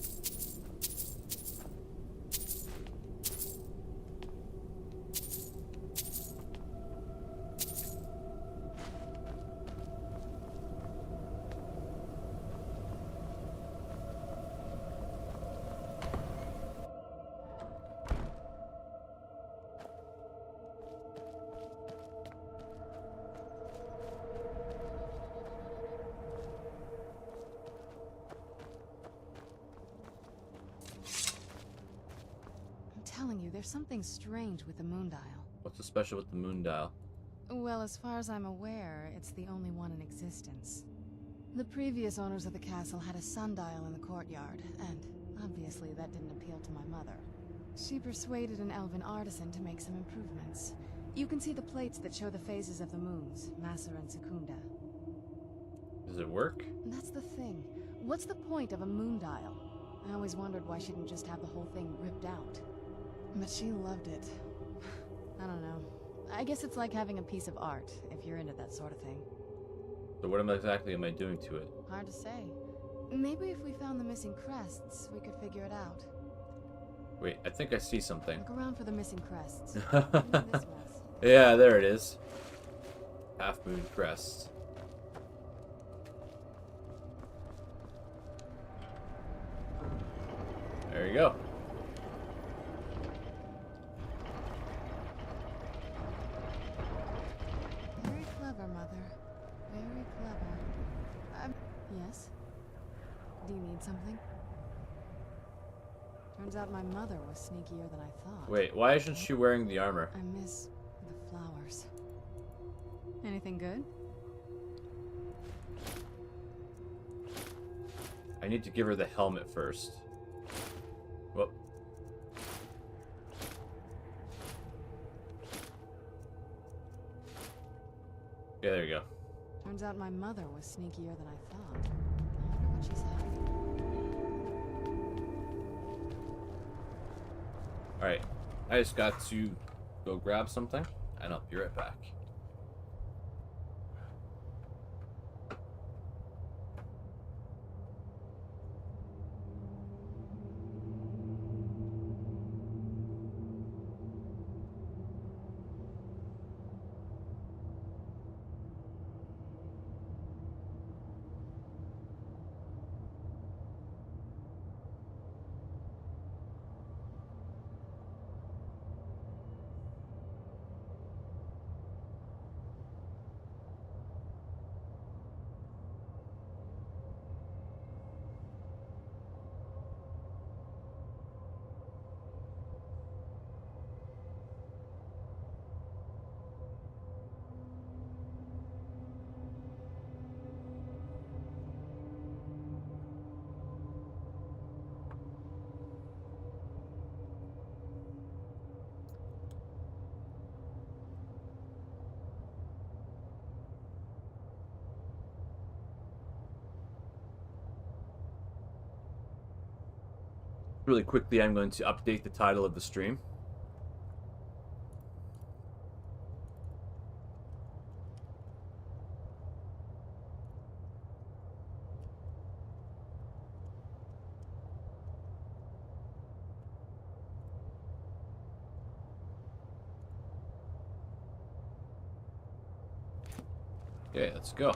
There's something strange with the moon dial. What's so special with the moon dial? Well, as far as I'm aware, it's the only one in existence. The previous owners of the castle had a sundial in the courtyard, and obviously that didn't appeal to my mother. She persuaded an elven artisan to make some improvements. You can see the plates that show the phases of the moons, Maser and Secunda. Does it work? That's the thing. What's the point of a moon dial? I always wondered why she didn't just have the whole thing ripped out. But she loved it. I don't know. I guess it's like having a piece of art, if you're into that sort of thing. So what exactly am I doing to it? Hard to say. Maybe if we found the missing crests, we could figure it out. Wait, I think I see something. Look around for the missing crests. Maybe this mess. Yeah, there it is. Half moon crest. There you go. Very clever, Mother. Very clever. Yes? Do you need something? Turns out my mother was sneakier than I thought. Wait, why isn't she wearing the armor? I miss the flowers. Anything good? I need to give her the helmet first. Whoop. Yeah, there you go. Turns out my mother was sneakier than I thought. I wonder what she's hiding. Alright, I just got to go grab something, and I'll be right back. Really quickly, I'm going to update the title of the stream. Okay, let's go.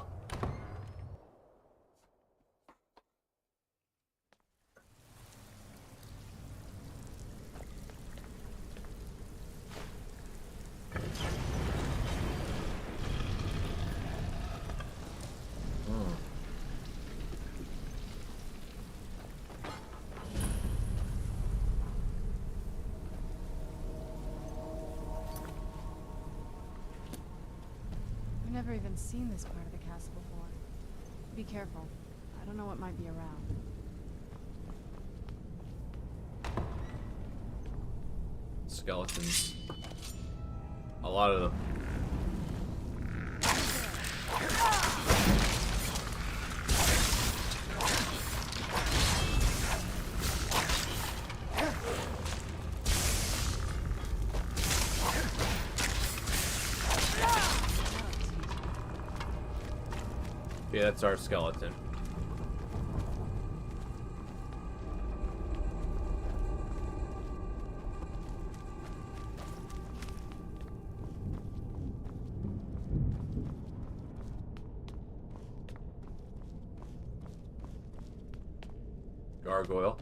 I've never even seen this part of the castle before. Be careful. I don't know what might be around. skeletons. A lot of them. Yeah, that's our skeleton. Gargoyle.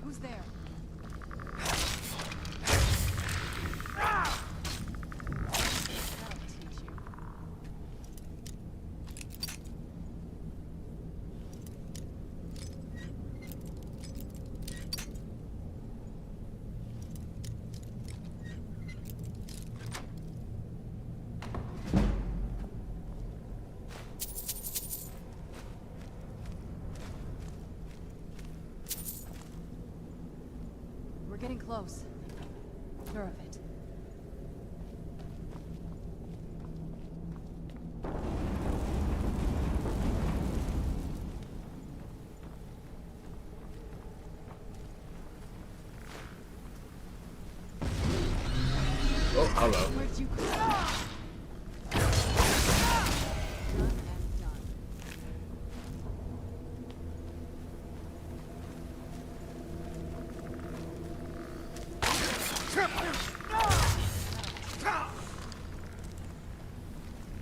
Who's there? We're getting close. Sure of it. Oh, hello. Where'd you go?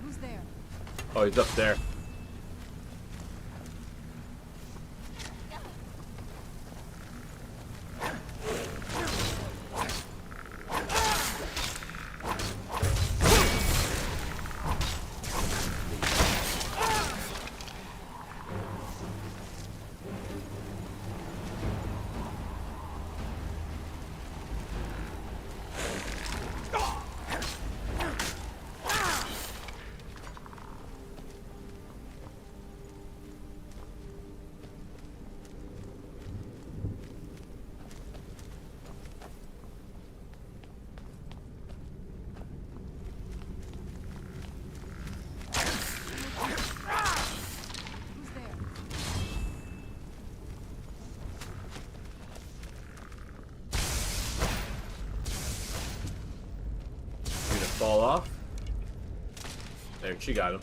Who's there? Oh, he's up there. Fall off. There, she got him.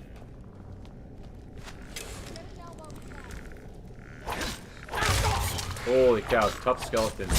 Holy cow, tough skeleton.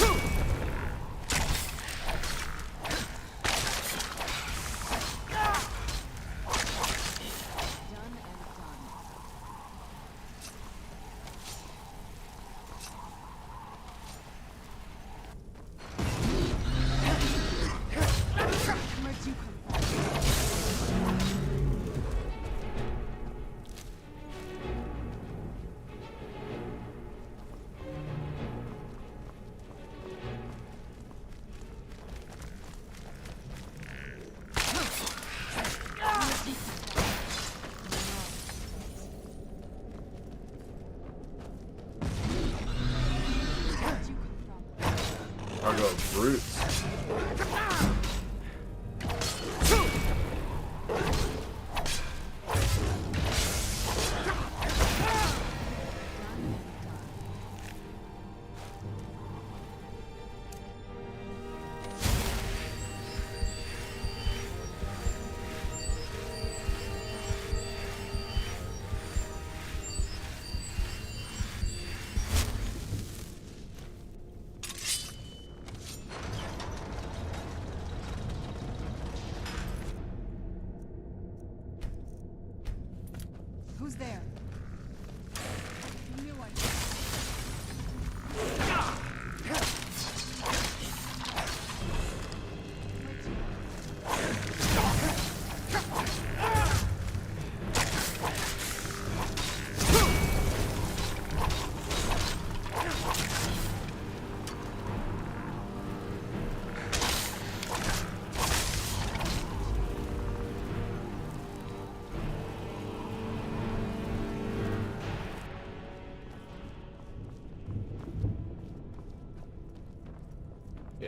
Cargo brutes.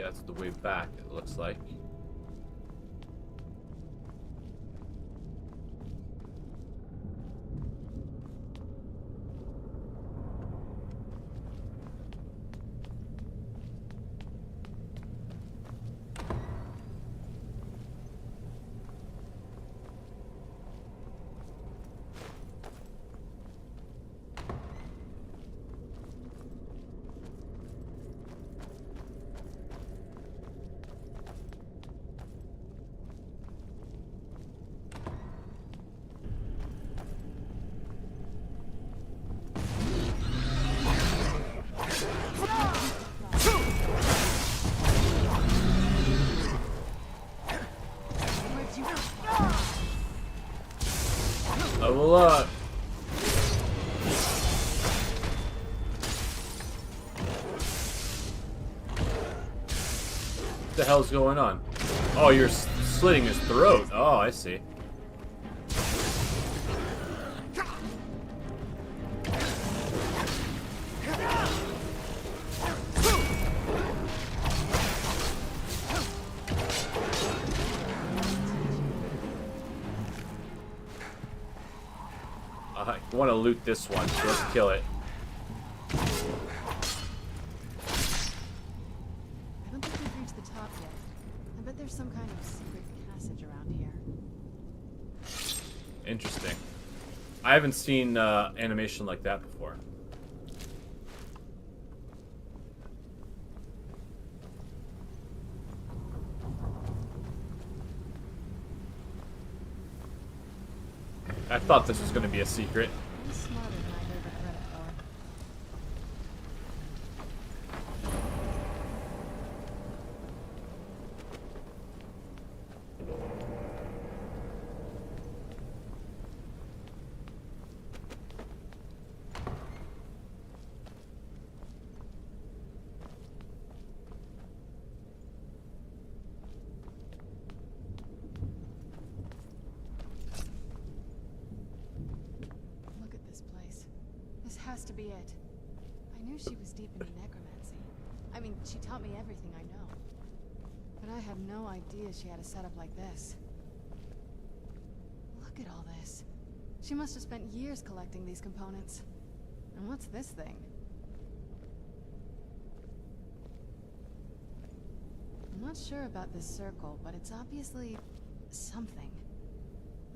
that's the way back, it looks like. Level up. What the hell's going on? Oh, you're slitting his throat. Oh, I see. I want to loot this one, so let's kill it. I don't think we've reached the top yet. I bet there's some kind of secret passage around here. Interesting. I haven't seen animation like that before. I thought this was going to be a secret. He's smarter than I gave her credit for. Has to be it. I knew she was deep into necromancy. I mean, she taught me everything I know. But I had no idea she had a setup like this. Look at all this. She must have spent years collecting these components. And what's this thing? I'm not sure about this circle, but it's obviously something.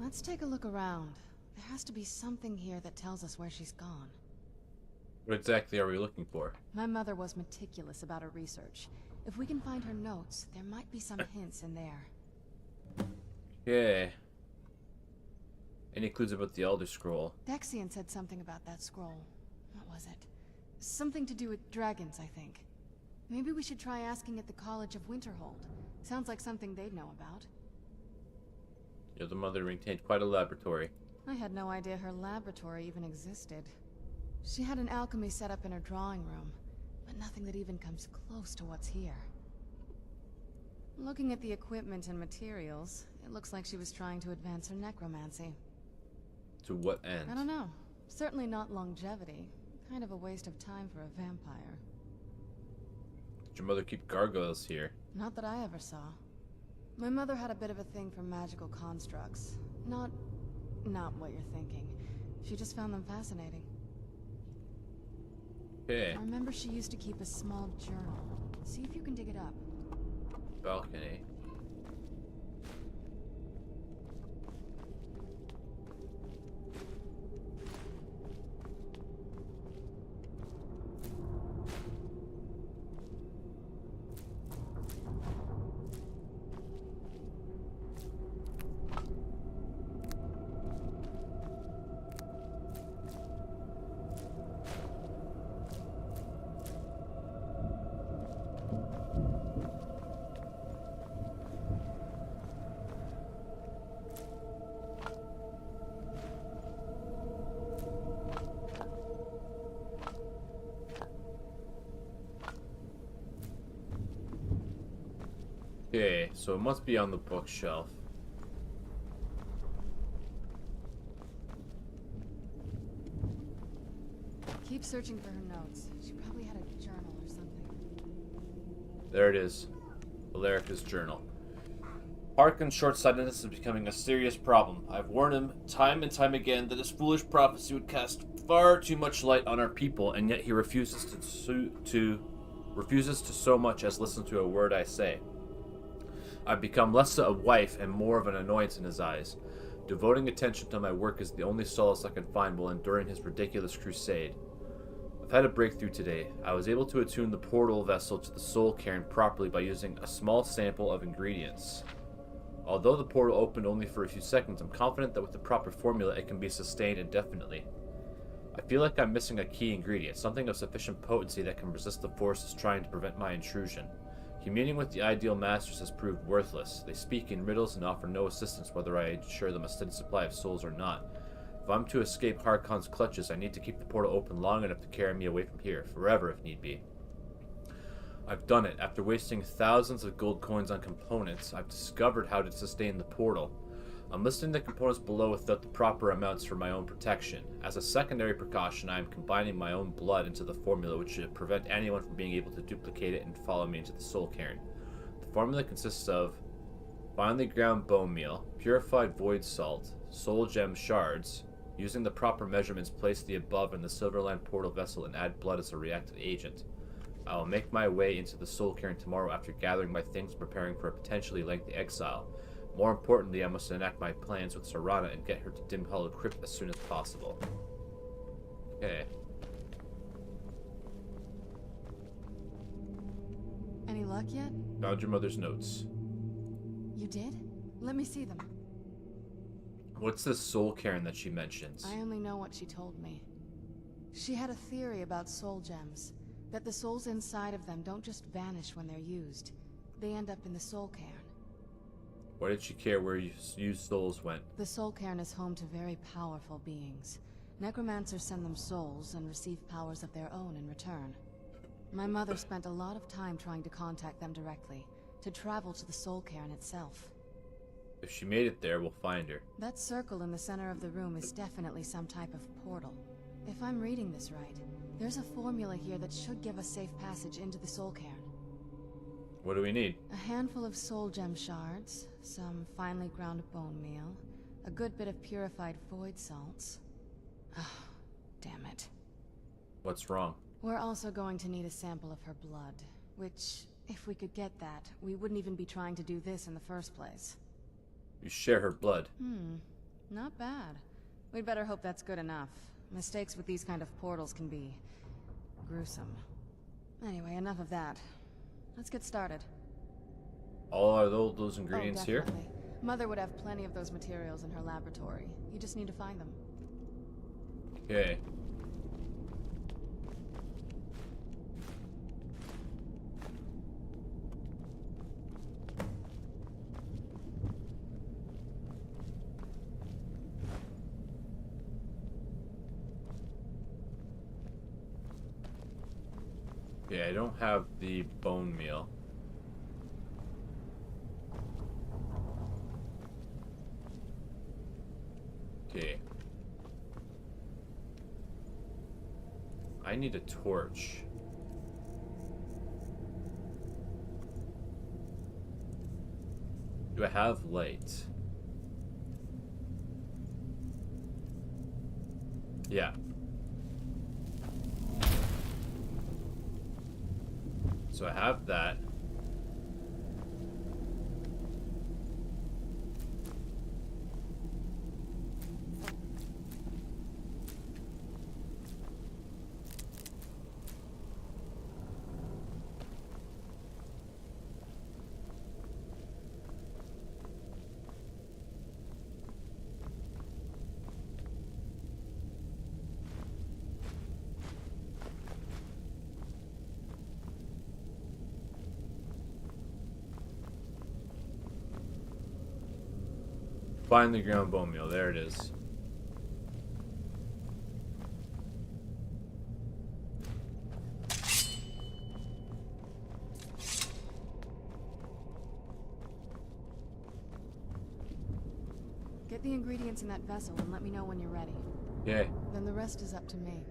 Let's take a look around. There has to be something here that tells us where she's gone. What exactly are we looking for? My mother was meticulous about her research. If we can find her notes, there might be some hints in there. Okay. Any clues about the Elder Scroll? Dexian said something about that scroll. What was it? Something to do with dragons, I think. Maybe we should try asking at the College of Winterhold. Sounds like something they'd know about. Your mother maintained quite a laboratory. I had no idea her laboratory even existed. She had an alchemy set up in her drawing room, but nothing that even comes close to what's here. Looking at the equipment and materials, it looks like she was trying to advance her necromancy. To what end? I don't know. Certainly not longevity. Kind of a waste of time for a vampire. Did your mother keep gargoyles here? Not that I ever saw. My mother had a bit of a thing for magical constructs. Not what you're thinking. She just found them fascinating. Okay. I remember she used to keep a small journal. See if you can dig it up. Balcony. Okay, so it must be on the bookshelf. Keep searching for her notes. She probably had a journal or something. There it is. Valerica's journal. Harkon's short-sightedness is becoming a serious problem. I've warned him time and time again that his foolish prophecy would cast far too much light on our people, and yet he refuses to so much as listen to a word I say. I've become less a wife and more of an annoyance in his eyes. Devoting attention to my work is the only solace I can find while enduring his ridiculous crusade. I've had a breakthrough today. I was able to attune the portal vessel to the soul cairn properly by using a small sample of ingredients. Although the portal opened only for a few seconds, I'm confident that with the proper formula it can be sustained indefinitely. I feel like I'm missing a key ingredient, something of sufficient potency that can resist the forces trying to prevent my intrusion. Communing with the ideal masters has proved worthless. They speak in riddles and offer no assistance whether I ensure them a steady supply of souls or not. If I'm to escape Harkon's clutches, I need to keep the portal open long enough to carry me away from here, forever if need be. I've done it. After wasting thousands of gold coins on components, I've discovered how to sustain the portal. I'm listing the components below without the proper amounts for my own protection. As a secondary precaution, I am combining my own blood into the formula, which should prevent anyone from being able to duplicate it and follow me into the soul cairn. The formula consists of finely ground bone meal, purified void salt, soul gem shards. Using the proper measurements, place the above in the Silverland portal vessel and add blood as a reactive agent. I will make my way into the soul cairn tomorrow after gathering my things and preparing for a potentially lengthy exile. More importantly, I must enact my plans with Serana and get her to Dim Hollow Crypt as soon as possible. Okay. Any luck yet? Found your mother's notes. You did? Let me see them. What's this soul cairn that she mentions? I only know what she told me. She had a theory about soul gems. That the souls inside of them don't just vanish when they're used. They end up in the soul cairn. Why did she care where used souls went? The soul cairn is home to very powerful beings. Necromancers send them souls and receive powers of their own in return. My mother spent a lot of time trying to contact them directly, to travel to the soul cairn itself. If she made it there, we'll find her. That circle in the center of the room is definitely some type of portal. If I'm reading this right, there's a formula here that should give us safe passage into the soul cairn. What do we need? A handful of soul gem shards, some finely ground bone meal, a good bit of purified void salts. Ah, damn it. What's wrong? We're also going to need a sample of her blood, which, if we could get that, we wouldn't even be trying to do this in the first place. You share her blood. Not bad. We'd better hope that's good enough. Mistakes with these kind of portals can be gruesome. Anyway, enough of that. Let's get started. All are those ingredients here? Mother would have plenty of those materials in her laboratory. You just need to find them. Okay. Yeah, I don't have the bone meal. Okay. I need a torch. Do I have light? Yeah. So I have that. Finely ground bone meal, there it is. Get the ingredients in that vessel and let me know when you're ready. Okay. Then the rest is up to me.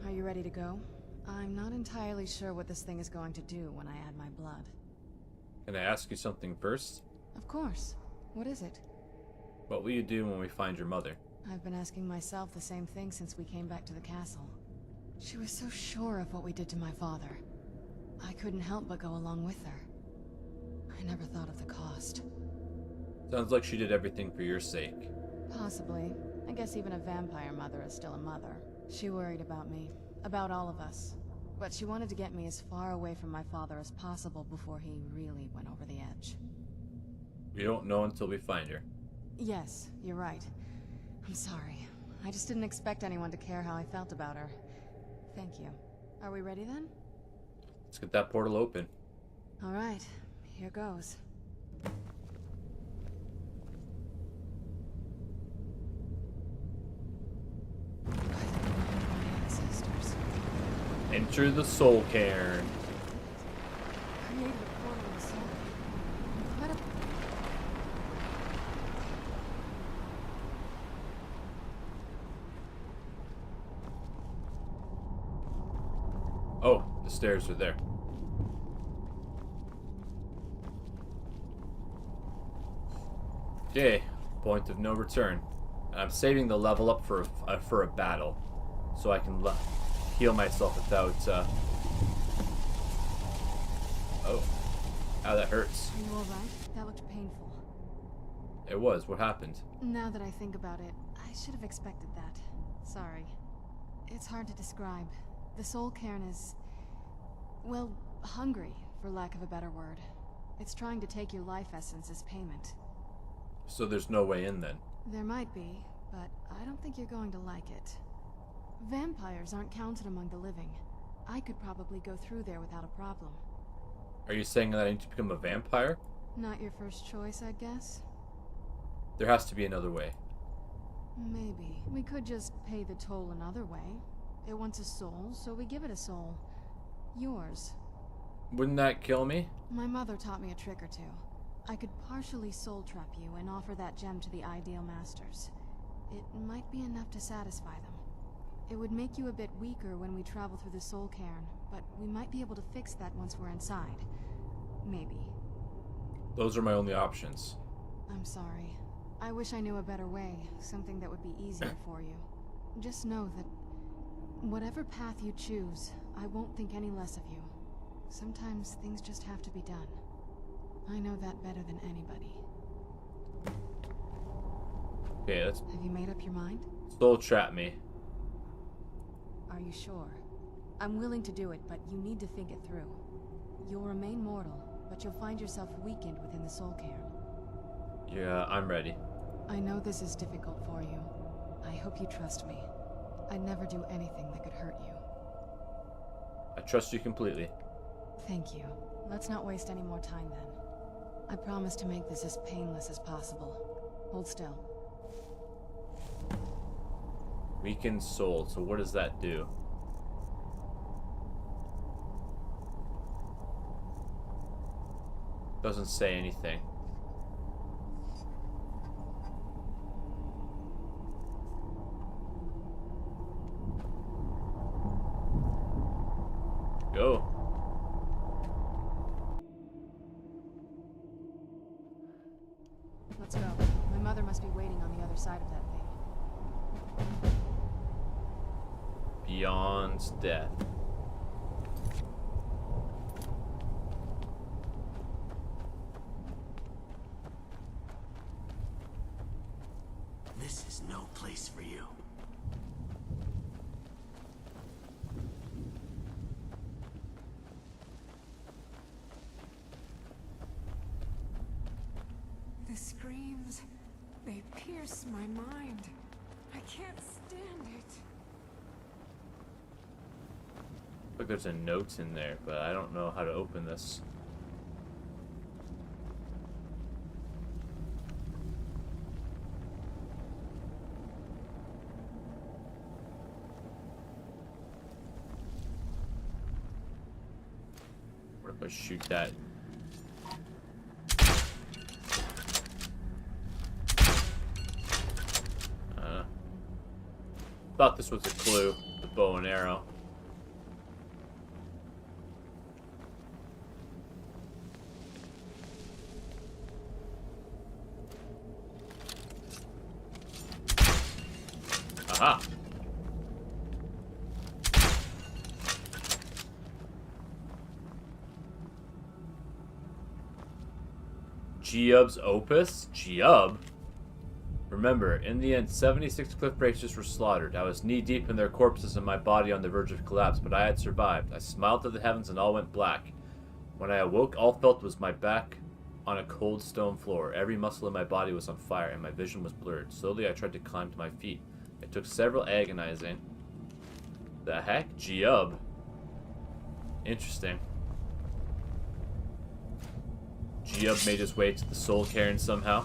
Are you ready to go? I'm not entirely sure what this thing is going to do when I add my blood. Can I ask you something first? Of course. What is it? What will you do when we find your mother? I've been asking myself the same thing since we came back to the castle. She was so sure of what we did to my father. I couldn't help but go along with her. I never thought of the cost. Sounds like she did everything for your sake. Possibly. I guess even a vampire mother is still a mother. She worried about me. About all of us. But she wanted to get me as far away from my father as possible before he really went over the edge. We don't know until we find her. Yes, you're right. I'm sorry. I just didn't expect anyone to care how I felt about her. Thank you. Are we ready then? Let's get that portal open. All right. Here goes. Enter the soul cairn. Created a portal in the soul. Incredible. Oh, the stairs are there. Okay, point of no return. And I'm saving the level up for a battle, so I can heal myself without. Oh, that hurts. Are you all right? That looked painful. It was. What happened? Now that I think about it, I should have expected that. Sorry. It's hard to describe. The soul cairn is, well, hungry, for lack of a better word. It's trying to take your life essence as payment. So there's no way in then? There might be, but I don't think you're going to like it. Vampires aren't counted among the living. I could probably go through there without a problem. Are you saying that I need to become a vampire? Not your first choice, I'd guess? There has to be another way. Maybe. We could just pay the toll another way. It wants a soul, so we give it a soul. Yours. Wouldn't that kill me? My mother taught me a trick or two. I could partially soul trap you and offer that gem to the ideal masters. It might be enough to satisfy them. It would make you a bit weaker when we travel through the soul cairn, but we might be able to fix that once we're inside. Maybe. Those are my only options. I'm sorry. I wish I knew a better way, something that would be easier for you. Just know that whatever path you choose, I won't think any less of you. Sometimes things just have to be done. I know that better than anybody. Okay, let's... Have you made up your mind? Soul trap me. Are you sure? I'm willing to do it, but you need to think it through. You'll remain mortal, but you'll find yourself weakened within the soul cairn. Yeah, I'm ready. I know this is difficult for you. I hope you trust me. I'd never do anything that could hurt you. I trust you completely. Thank you. Let's not waste any more time then. I promise to make this as painless as possible. Hold still. Weakened soul, so what does that do? Doesn't say anything. Go. Let's go. My mother must be waiting on the other side of that thing. Beyond death. This is no place for you. The screams, they pierce my mind. I can't stand it. Look, there's a note in there, but I don't know how to open this. What if I shoot that? Thought this was a clue, the bow and arrow. Geob's opus? Geob? Remember, in the end, 76 cliff racers were slaughtered. I was knee-deep in their corpses and my body on the verge of collapse, but I had survived. I smiled to the heavens and all went black. When I awoke, all felt was my back on a cold stone floor. Every muscle in my body was on fire, and my vision was blurred. Slowly, I tried to climb to my feet. It took several agonizing... The heck? Geob? Interesting. Geob made his way to the Soul Cairn somehow.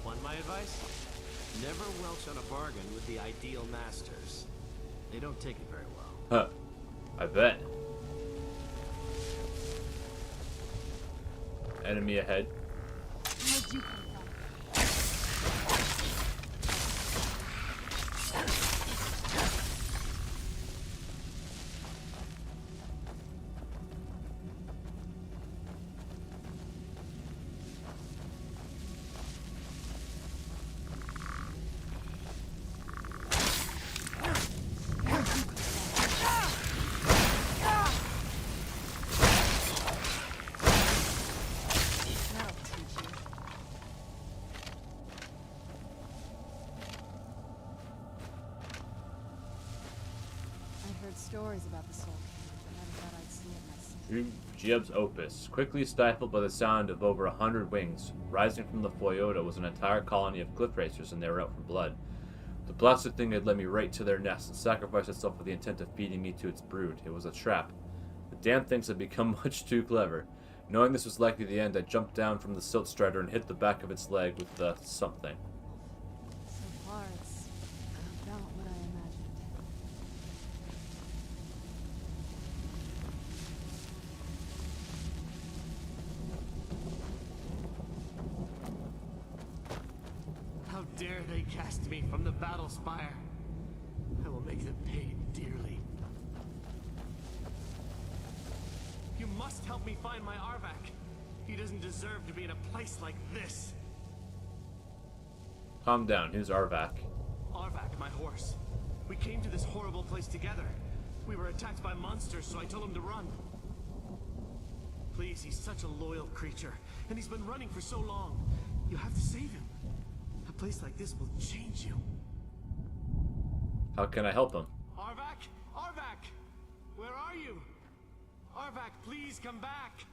Want my advice? Never welch on a bargain with the ideal masters. They don't take it very well. Huh. I bet. Enemy ahead. Where'd you come from? Stories about the Soul Cairn, but never thought I'd see it myself. Geob's opus, quickly stifled by the sound of over 100 wings. Rising from the Foyota was an entire colony of cliff racers, and they were out for blood. The blasted thing had led me right to their nest and sacrificed itself with the intent of feeding me to its brood. It was a trap. The damn things had become much too clever. Knowing this was likely the end, I jumped down from the silt strider and hit the back of its leg with the something. So far, it's about what I imagined. How dare they cast me from the battle spire? I will make them pay dearly. You must help me find my Arvak. He doesn't deserve to be in a place like this. Calm down. Who's Arvak? Arvak, my horse. We came to this horrible place together. We were attacked by monsters, so I told him to run. Please, he's such a loyal creature, and he's been running for so long. You have to save him. A place like this will change you. How can I help him? Arvak? Arvak! Where are you? Arvak, please come back!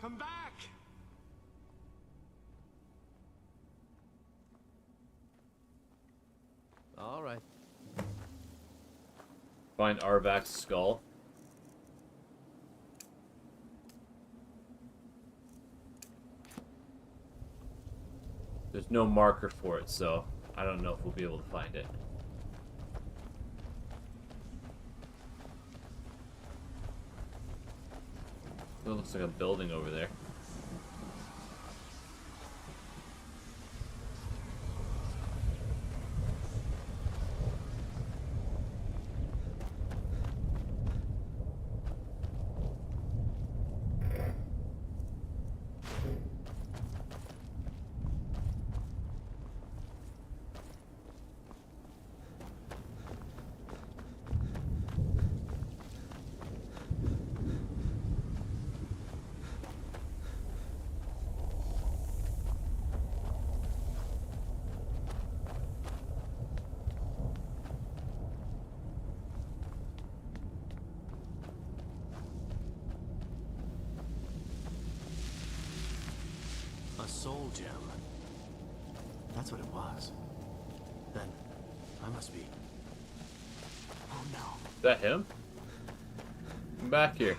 Come back! All right. Find Arvak's skull. There's no marker for it, so I don't know if we'll be able to find it. It looks like a building over there. A soul gem. That's what it was. Then, I must be... Oh no. Is that him? Come back here.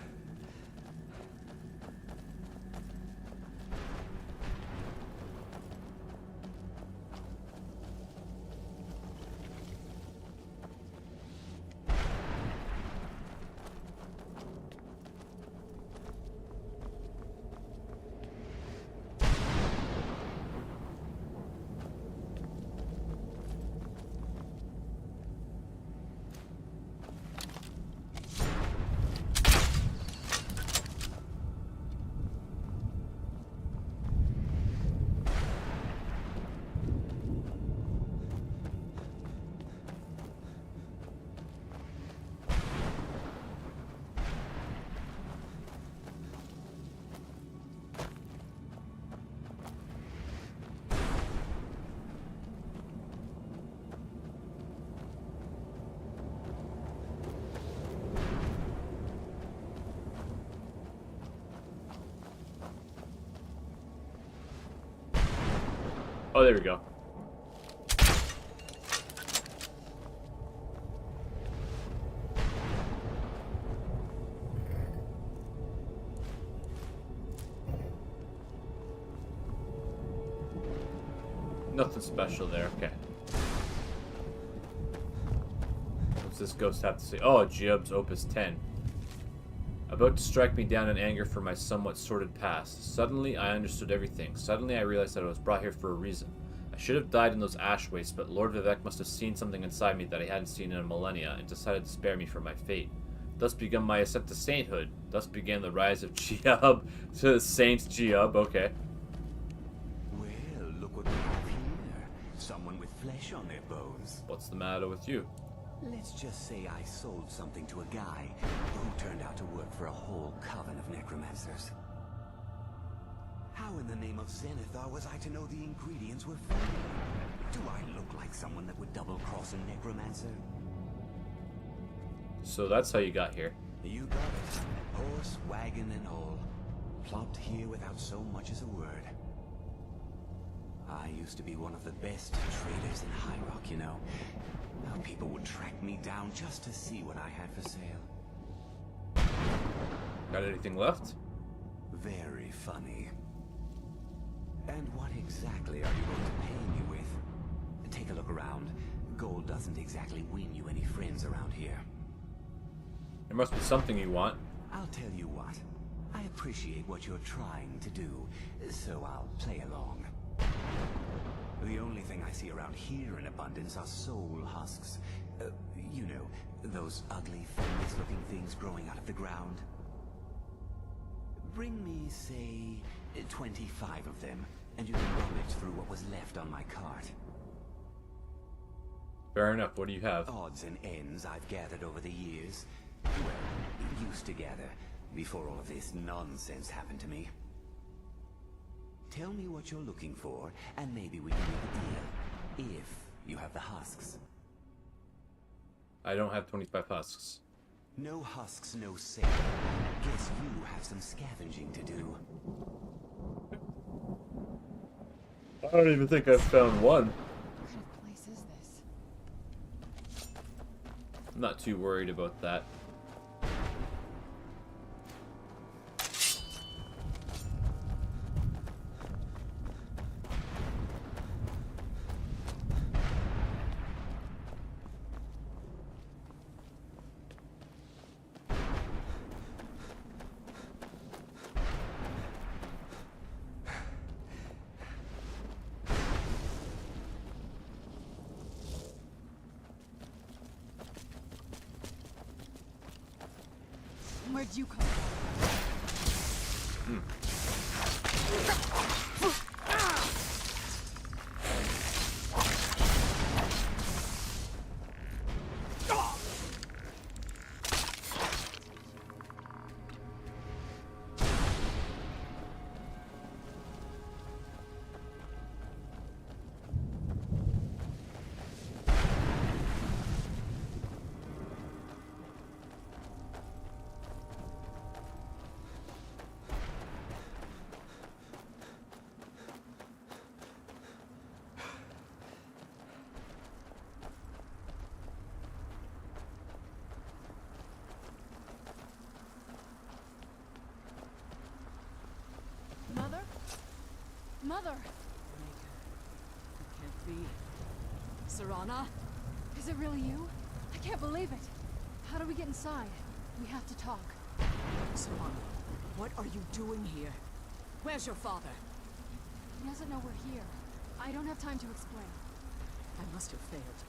Oh, there we go. Nothing special there. Okay. What's this ghost have to say? Oh, Job's Opus 10. About to strike me down in anger for my somewhat sordid past. Suddenly, I understood everything. Suddenly, I realized that I was brought here for a reason. I should have died in those ash wastes, but Lord Vivek must have seen something inside me that I hadn't seen in a millennia, and decided to spare me from my fate. Thus began my ascent to sainthood. Thus began the rise of Job to Saint Job. Okay. Well, look what we have here. Someone with flesh on their bones. What's the matter with you? Let's just say I sold something to a guy who turned out to work for a whole coven of necromancers. How in the name of Zenithar was I to know the ingredients were for me? Do I look like someone that would double-cross a necromancer? So that's how you got here. You got it. Horse, wagon, and all. Plopped here without so much as a word. I used to be one of the best traders in High Rock, you know. How people would track me down just to see what I had for sale. Got anything left? Very funny. And what exactly are you going to pay me with? Take a look around. Gold doesn't exactly win you any friends around here. There must be something you want. I'll tell you what. I appreciate what you're trying to do, so I'll play along. The only thing I see around here in abundance are soul husks. You know, those ugly, fungus-looking things growing out of the ground. Bring me, say, 25 of them, and you can rummage through what was left on my cart. Fair enough. What do you have? Odds and ends I've gathered over the years. Well, used to gather, before all of this nonsense happened to me. Tell me what you're looking for, and maybe we can make a deal. If you have the husks. I don't have 25 husks. No husks, no sale. Guess you have some scavenging to do. I don't even think I've found one. What kind of place is this? I'm not too worried about that. Where'd you come from? Mother? Mother! It can't be. Serana? Is it really you? I can't believe it. How do we get inside? We have to talk. Serana, what are you doing here? Where's your father? He doesn't know we're here. I don't have time to explain. I must have failed.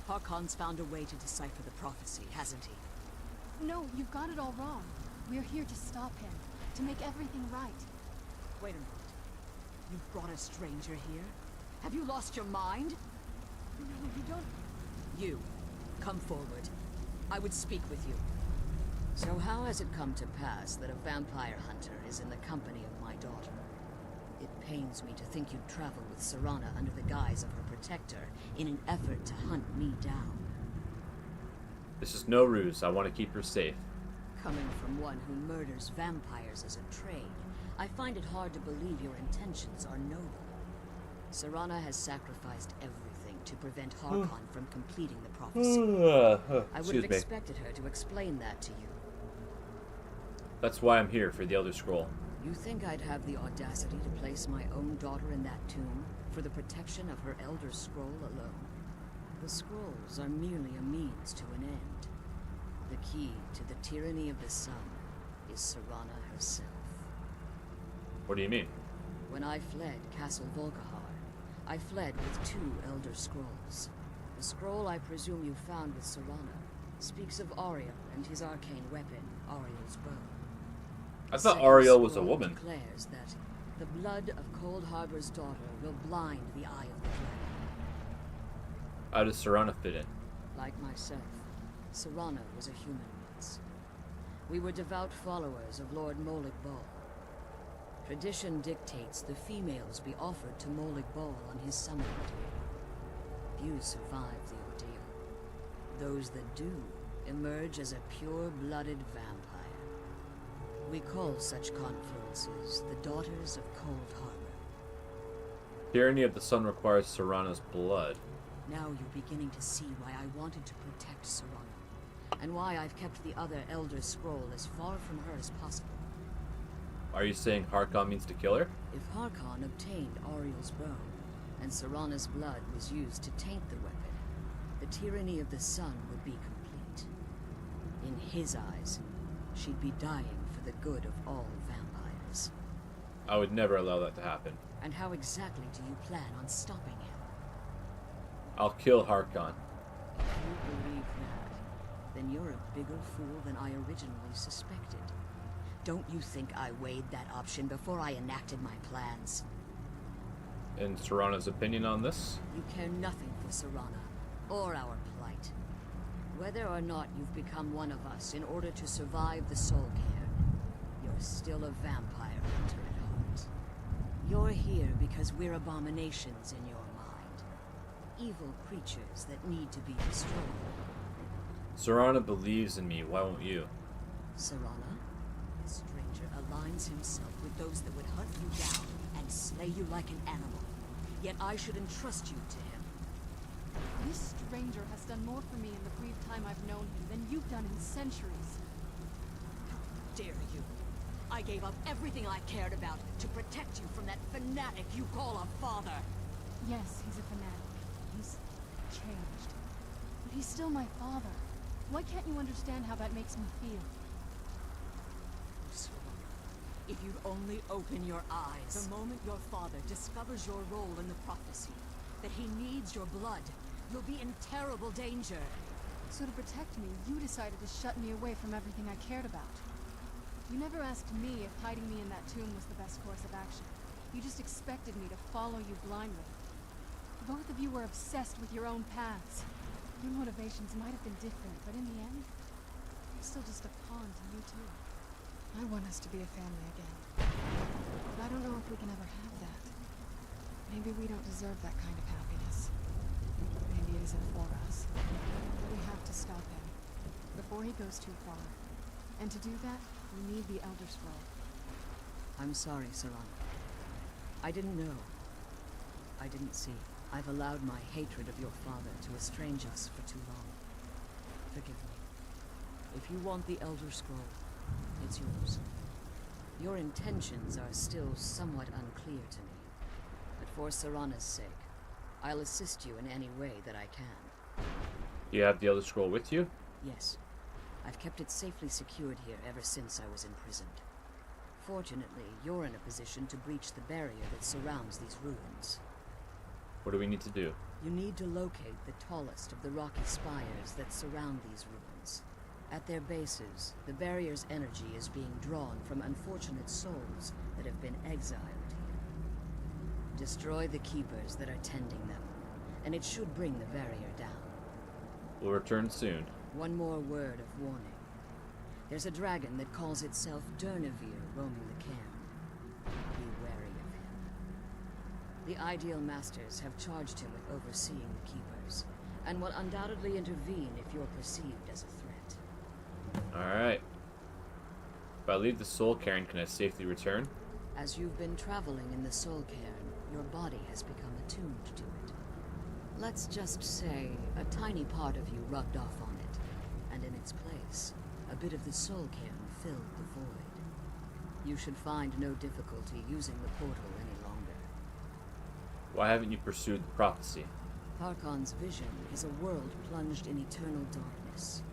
Harkon's found a way to decipher the prophecy, hasn't he? No, you've got it all wrong. We're here to stop him. To make everything right. Wait a minute. You've brought a stranger here? Have you lost your mind? No, you don't... You, come forward. I would speak with you. So how has it come to pass that a vampire hunter is in the company of my daughter? It pains me to think you'd travel with Serana under the guise of her protector in an effort to hunt me down. This is no ruse. I want to keep her safe. Coming from one who murders vampires as a trade, I find it hard to believe your intentions are noble. Serana has sacrificed everything to prevent Harkon from completing the prophecy. I would have expected her to explain that to you. That's why I'm here, for the Elder Scroll. You think I'd have the audacity to place my own daughter in that tomb for the protection of her Elder Scroll alone? The scrolls are merely a means to an end. The key to the tyranny of the sun is Serana herself. What do you mean? When I fled Castle Volkihar, I fled with 2 Elder Scrolls. The scroll I presume you found with Serana speaks of Ariel and his arcane weapon, Ariel's bow. I thought Ariel was a woman. Declares that the blood of Cold Harbor's daughter will blind the eye of the dragon. How does Serana fit in? Like myself, Serana was a human once. We were devout followers of Lord Molig Bal. Tradition dictates the females be offered to Molig Bal on his summoning day. Few survive the ordeal. Those that do emerge as a pure-blooded vampire. We call such confluences the Daughters of Cold Harbor. Tyranny of the Sun requires Serana's blood. Now you're beginning to see why I wanted to protect Serana, and why I've kept the other Elder Scroll as far from her as possible. Are you saying Harkon means to kill her? If Harkon obtained Ariel's bow, and Serana's blood was used to taint the weapon, the tyranny of the sun would be complete. In his eyes, she'd be dying for the good of all vampires. I would never allow that to happen. And how exactly do you plan on stopping him? I'll kill Harkon. If you believe that, then you're a bigger fool than I originally suspected. Don't you think I weighed that option before I enacted my plans? And Serana's opinion on this? You care nothing for Serana, or our plight. Whether or not you've become one of us in order to survive the Soul Cairn, you're still a vampire hunter at heart. You're here because we're abominations in your mind. Evil creatures that need to be destroyed. Serana believes in me, why won't you? Serana? The stranger aligns himself with those that would hunt you down and slay you like an animal. Yet I should entrust you to him. This stranger has done more for me in the brief time I've known him than you've done in centuries. How dare you? I gave up everything I cared about to protect you from that fanatic you call a father. Yes, he's a fanatic. He's changed. But he's still my father. Why can't you understand how that makes me feel? If you'd only open your eyes. The moment your father discovers your role in the prophecy, that he needs your blood, you'll be in terrible danger. So to protect me, you decided to shut me away from everything I cared about. You never asked me if hiding me in that tomb was the best course of action. You just expected me to follow you blindly. Both of you were obsessed with your own paths. Your motivations might have been different, but in the end, I'm still just a pawn to you too. I want us to be a family again. But I don't know if we can ever have that. Maybe we don't deserve that kind of happiness. Maybe it isn't for us. But we have to stop him before he goes too far. And to do that, we need the Elder Scroll. I'm sorry, Serana. I didn't know. I didn't see. I've allowed my hatred of your father to estrange us for too long. Forgive me. If you want the Elder Scroll, it's yours. Your intentions are still somewhat unclear to me. But for Serana's sake, I'll assist you in any way that I can. Do you have the Elder Scroll with you? Yes. I've kept it safely secured here ever since I was imprisoned. Fortunately, you're in a position to breach the barrier that surrounds these ruins. What do we need to do? You need to locate the tallest of the rocky spires that surround these ruins. At their bases, the barrier's energy is being drawn from unfortunate souls that have been exiled here. Destroy the keepers that are tending them, and it should bring the barrier down. We'll return soon. One more word of warning. There's a dragon that calls itself Durnevere roaming the cairn. Be wary of him. The Ideal Masters have charged him with overseeing the keepers, and will undoubtedly intervene if you're perceived as a threat. Alright. If I leave the Soul Cairn, can I safely return? As you've been traveling in the Soul Cairn, your body has become attuned to it. Let's just say a tiny part of you rubbed off on it, and in its place, a bit of the soul cairn filled the void. You should find no difficulty using the portal any longer. Why haven't you pursued the prophecy? Harkon's vision is a world plunged in eternal darkness,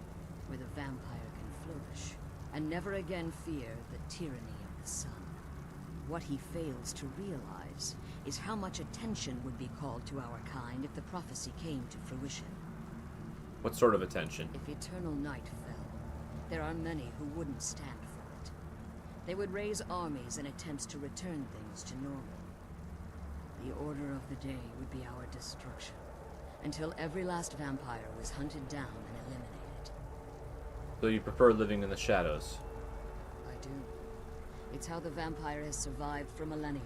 where the vampire can flourish, and never again fear the tyranny of the sun. What he fails to realize is how much attention would be called to our kind if the prophecy came to fruition. What sort of attention? If eternal night fell, there are many who wouldn't stand for it. They would raise armies in attempts to return things to normal. The order of the day would be our destruction, until every last vampire was hunted down and eliminated. So you prefer living in the shadows? I do. It's how the vampire has survived for millennia,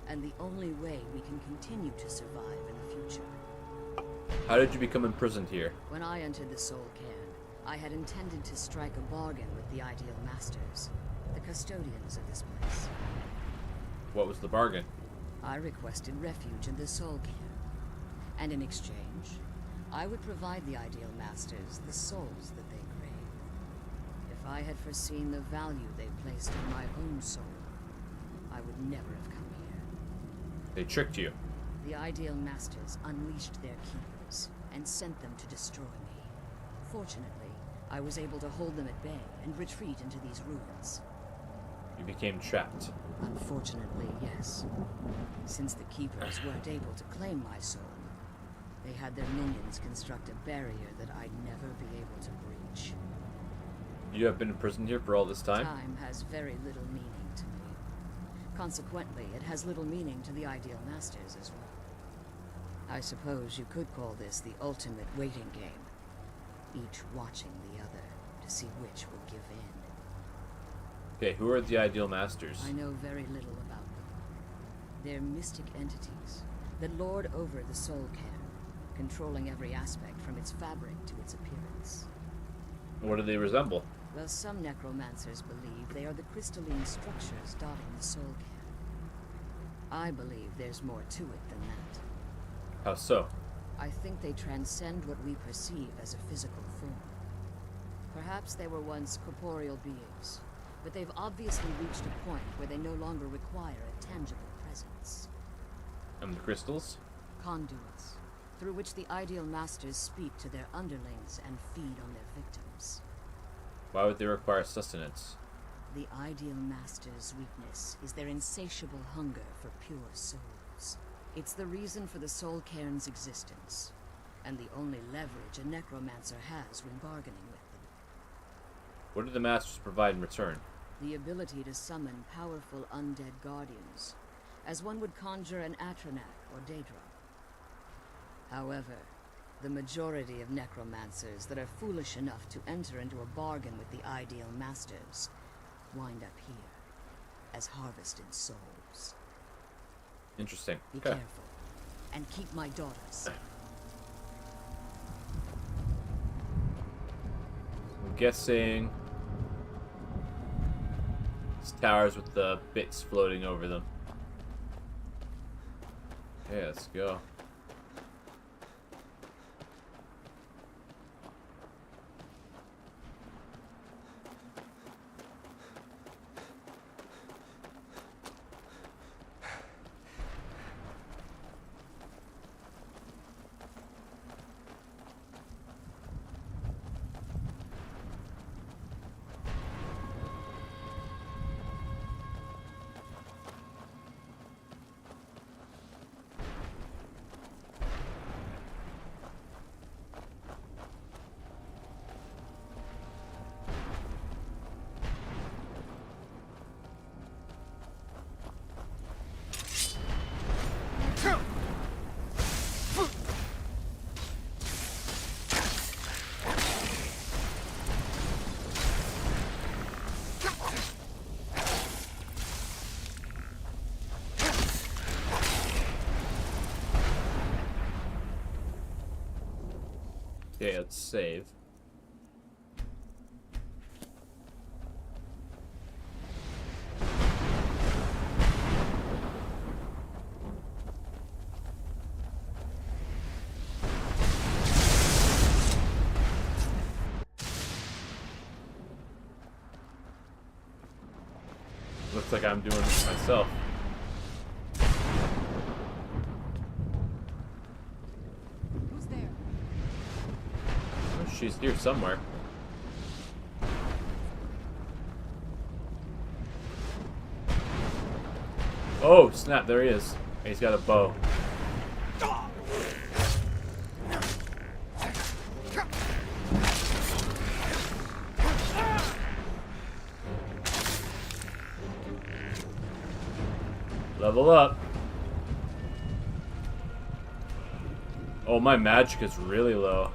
and the only way we can continue to survive in the future. How did you become imprisoned here? When I entered the Soul Cairn, I had intended to strike a bargain with the Ideal Masters, the custodians of this place. What was the bargain? I requested refuge in the Soul Cairn, and in exchange, I would provide the Ideal Masters the souls that they crave. If I had foreseen the value they placed in my own soul, I would never have come here. They tricked you. The Ideal Masters unleashed their keepers and sent them to destroy me. Fortunately, I was able to hold them at bay and retreat into these ruins. You became trapped. Unfortunately, yes. Since the keepers weren't able to claim my soul, they had their minions construct a barrier that I'd never be able to breach. You have been imprisoned here for all this time? Time has very little meaning to me. Consequently, it has little meaning to the Ideal Masters as well. I suppose you could call this the ultimate waiting game, each watching the other to see which will give in. Okay, who are the Ideal Masters? I know very little about them. They're mystic entities that lord over the Soul Cairn, controlling every aspect from its fabric to its appearance. What do they resemble? Well, some necromancers believe they are the crystalline structures dotting the Soul Cairn. I believe there's more to it than that. How so? I think they transcend what we perceive as a physical form. Perhaps they were once corporeal beings, but they've obviously reached a point where they no longer require a tangible presence. And the crystals? Conduits, through which the Ideal Masters speak to their underlings and feed on their victims. Why would they require sustenance? The Ideal Masters' weakness is their insatiable hunger for pure souls. It's the reason for the Soul Cairn's existence, and the only leverage a necromancer has when bargaining with them. What do the Masters provide in return? The ability to summon powerful undead guardians, as one would conjure an Atronak or Daedra. However, the majority of necromancers that are foolish enough to enter into a bargain with the Ideal Masters wind up here, as harvested souls. Interesting. Be careful, and keep my daughter safe. I'm guessing it's towers with the bits floating over them. Okay, let's go. Okay, let's save. like I'm doing this myself. Who's there? Oh, she's here somewhere. Oh, snap, there he is. He's got a bow. Level up. Oh, my magic is really low.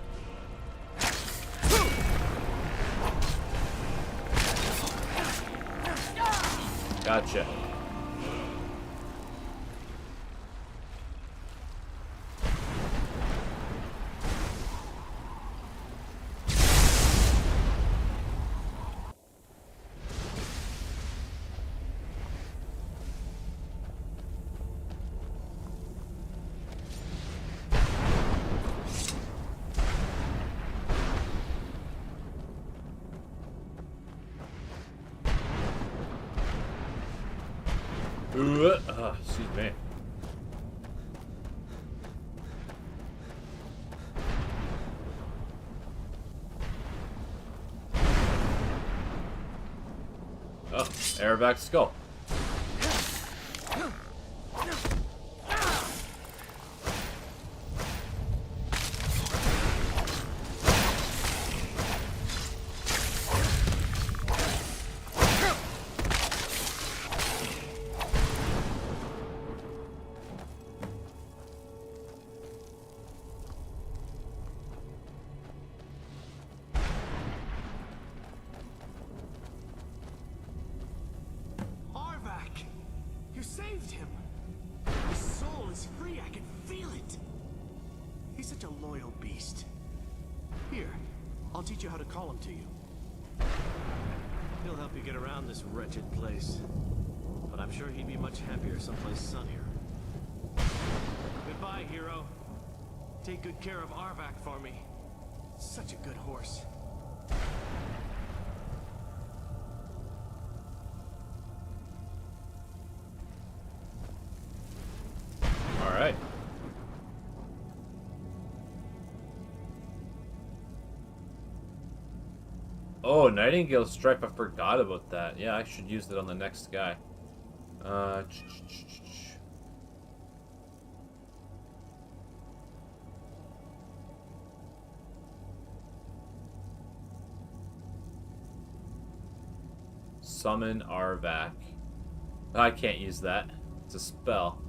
Gotcha. Excuse me. Oh, Aravak's skull. You saved him! His soul is free, I can feel it! He's such a loyal beast. Here, I'll teach you how to call him to you. He'll help you get around this wretched place. But I'm sure he'd be much happier someplace sunnier. Goodbye, hero. Take good care of Arvak for me. Such a good horse. Alright. Oh, Nightingale Stripe, I forgot about that. Yeah, I should use it on the next guy. Summon Arvak. I can't use that. It's a spell.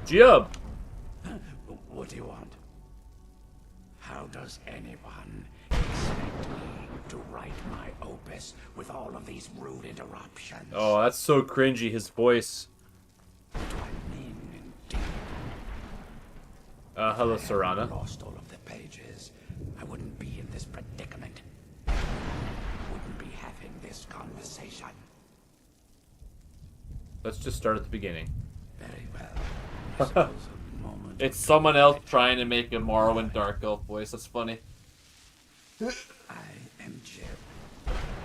Jib! What do you want? How does anyone expect me to write my opus with all of these rude interruptions? Oh, that's so cringy, his voice. What do I mean, indeed? Hello, Serana. If I lost all of the pages, I wouldn't be in this predicament. Wouldn't be having this conversation. Let's just start at the beginning. Very well. It's someone else trying to make a Morrowind Dark Elf voice. That's funny. I am Jib.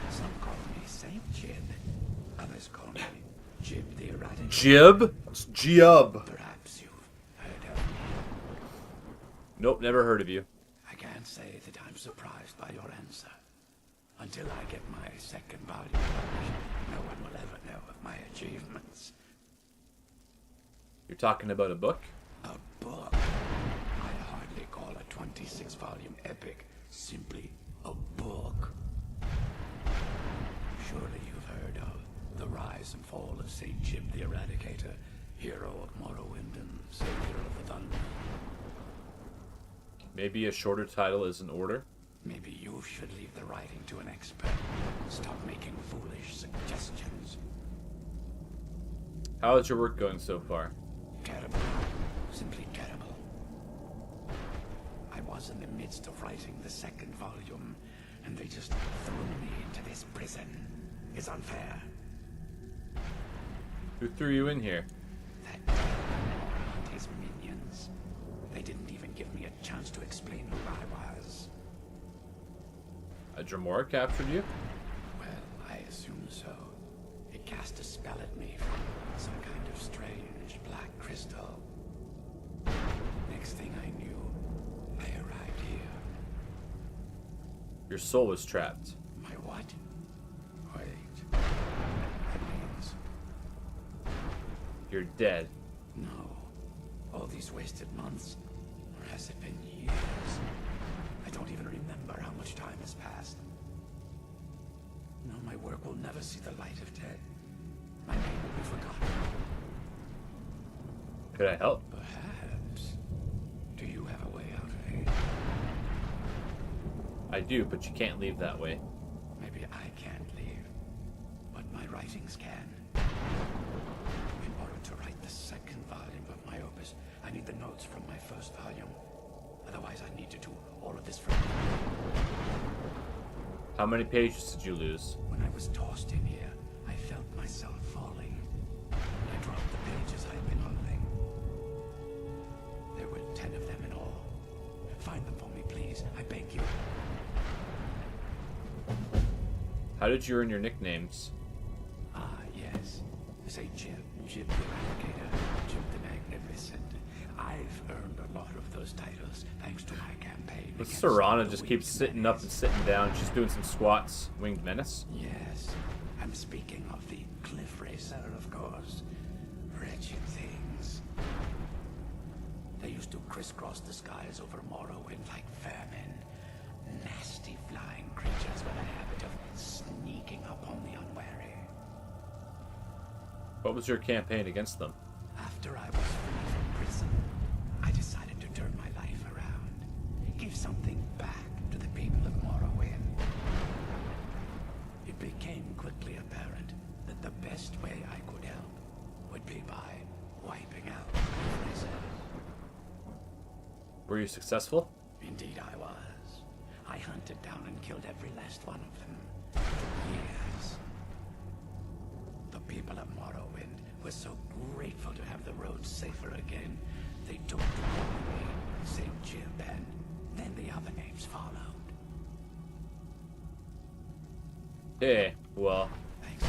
Some call me Saint Jib. Others call me Jib the Eradicator. Jib? It's Jib. Perhaps you've heard of me. Nope, never heard of you. I can't say that I'm surprised by your answer. Until I get my second volume published, no one will ever know of my achievements. You're talking about a book? A book? I hardly call a 26-volume epic simply a book. Surely you've heard of the rise and fall of Saint Jib the Eradicator, hero of Morrowind and savior of the Thunder. Maybe a shorter title is in order? Maybe you should leave the writing to an expert. Stop making foolish suggestions. How is your work going so far? Terrible. Simply terrible. I was in the midst of writing the second volume, and they just threw me into this prison. It's unfair. Who threw you in here? That and his minions. They didn't even give me a chance to explain who I was. A Dremora captured you? Well, I assume so. It cast a spell at me from some kind of strange black crystal. Next thing I knew, I arrived here. Your soul was trapped. My what? Wait. That means... You're dead. No. All these wasted months? Or has it been years? I don't even remember how much time has passed. No, my work will never see the light of day. My name will be forgotten. Could I help? Perhaps. Do you have a way out of here? I do, but you can't leave that way. Maybe I can't leave, but my writings can. In order to write the second volume of my opus, I need the notes from my first volume. Otherwise, I need to do all of this from me. How many pages did you lose? When I was tossed in here, I felt myself falling. I dropped the pages I had been holding. There were 10 of them in all. Find them for me, please. I beg you. How did you earn your nicknames? Ah, yes. Say Jim. Jim the Eradicator. Jim the Magnificent. I've earned a lot of those titles thanks to my campaign. But Serana just keeps sitting up and sitting down. She's doing some squats. Winged Menace? Yes. I'm speaking of the Cliff Racer, of course. Wretched things. They used to crisscross the skies over Morrowind like vermin. Nasty flying creatures with a habit of sneaking up on the unwary. What was your campaign against them? After I was free from prison, I decided to turn my life around. Give something back to the people of Morrowind. It became quickly apparent that the best way I could help would be by wiping out the Racer. Were you successful? Indeed I was. I hunted down and killed every last one of them. For years. The people of Morrowind were so grateful to have the roads safer again. They took to calling me St. Jib, and then the other names followed. Hey, well. Thanks.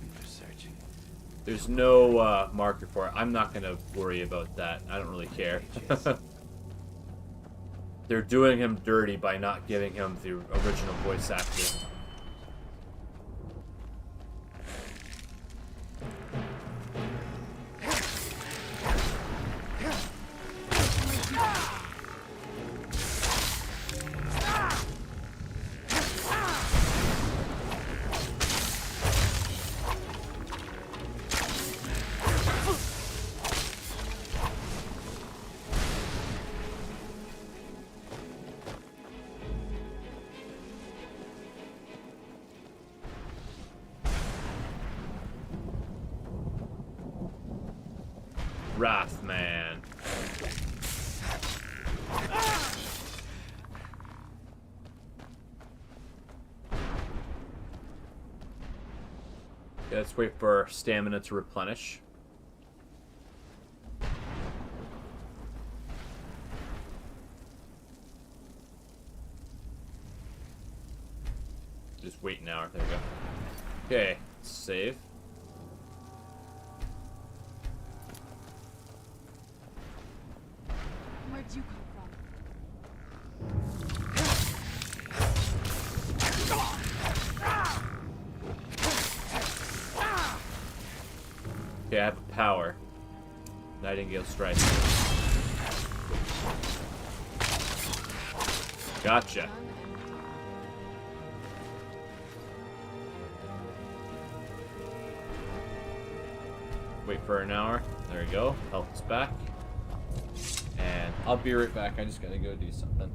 And for searching. There's no marker for it. I'm not going to worry about that. I don't really care. They're doing him dirty by not giving him the original voice actor. Wrathman. Okay, let's wait for stamina to replenish. Just wait an hour. There we go. Okay, save. Where'd you come from? Okay, I have a power. Nightingale strike. Gotcha. Wait for an hour. There we go. Health is back. And I'll be right back. I just gotta go do something.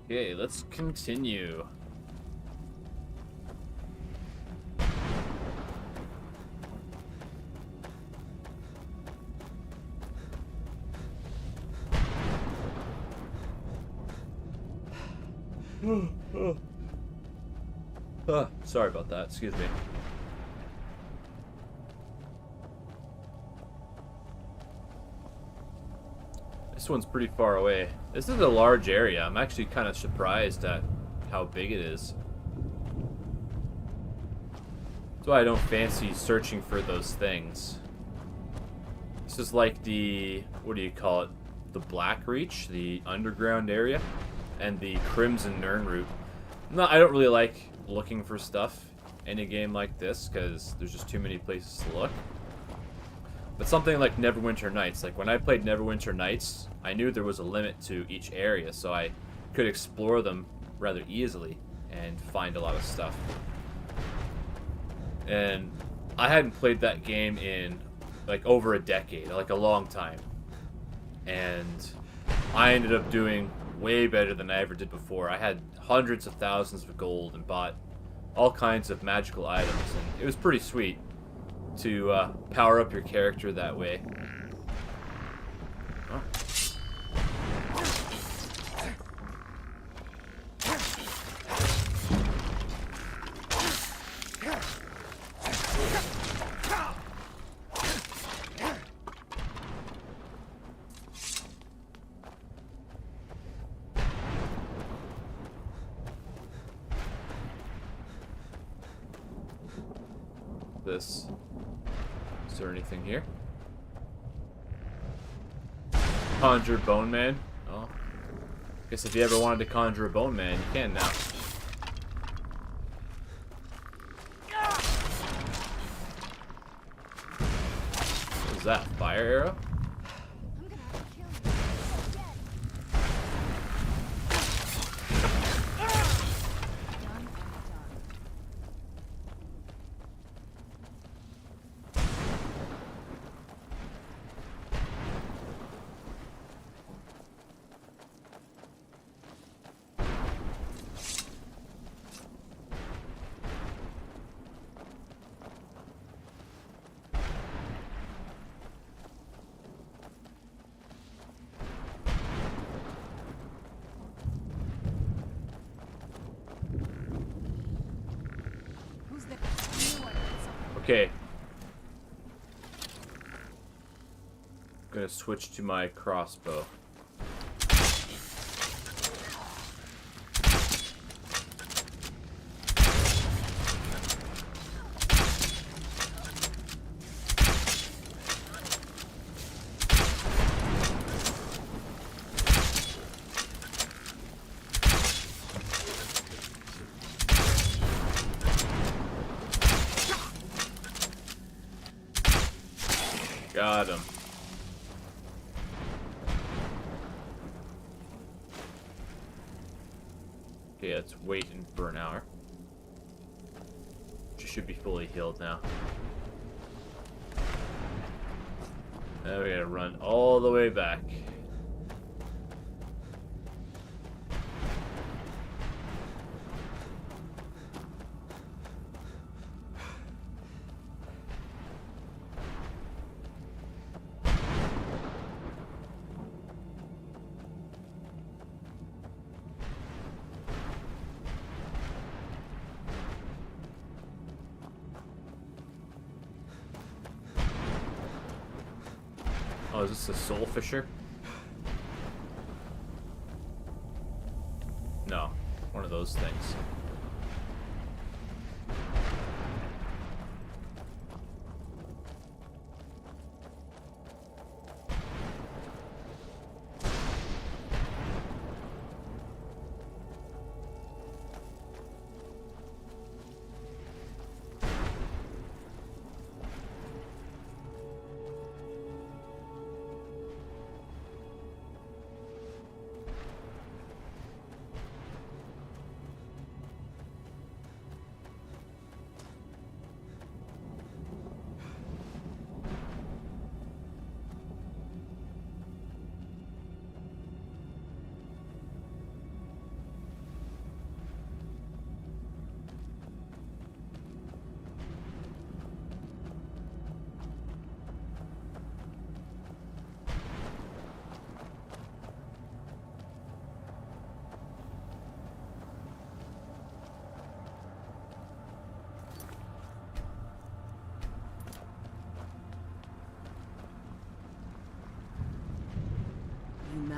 Okay, let's continue. Sorry about that. Excuse me. This one's pretty far away. This is a large area. I'm actually kind of surprised at how big it is. That's why I don't fancy searching for those things. This is like the, what do you call it? The Black Reach, the underground area, and the Crimson Nern route. No, I don't really like looking for stuff in a game like this because there's just too many places to look. But something like Neverwinter Nights, like when I played Neverwinter Nights, I knew there was a limit to each area, so I could explore them rather easily and find a lot of stuff. And I hadn't played that game in like over a decade, like a long time. And I ended up doing way better than I ever did before. I had hundreds of thousands of gold and bought all kinds of magical items, and it was pretty sweet to power up your character that way. Oh. This. Is there anything here? Conjure Bone Man? Oh. Guess if you ever wanted to conjure a Bone Man, you can now. What is that? Fire arrow? Okay. I'm gonna switch to my crossbow. Got him. Okay, let's wait for an hour. She should be fully healed now. Now we gotta run all the way back. Oh, is this a soul fisher? No, one of those things.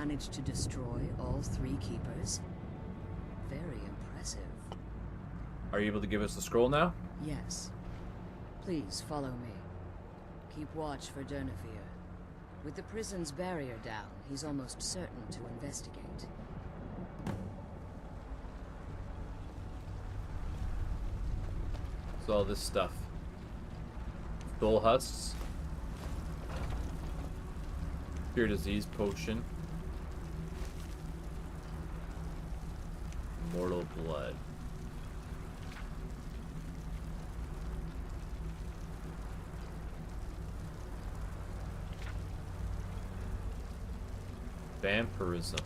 managed to destroy all 3 keepers? Very impressive. Are you able to give us the scroll now? Yes. Please follow me. Keep watch for Durnevere. With the prison's barrier down, he's almost certain to investigate. So all this stuff. Bull husks. Cure disease potion. Mortal blood. Vampirism.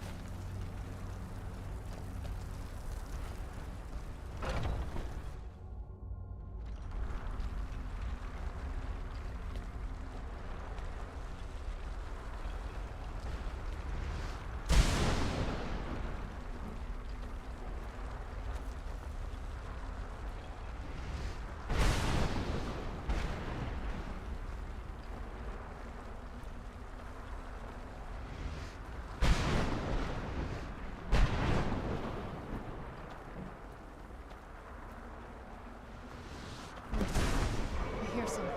I hear something.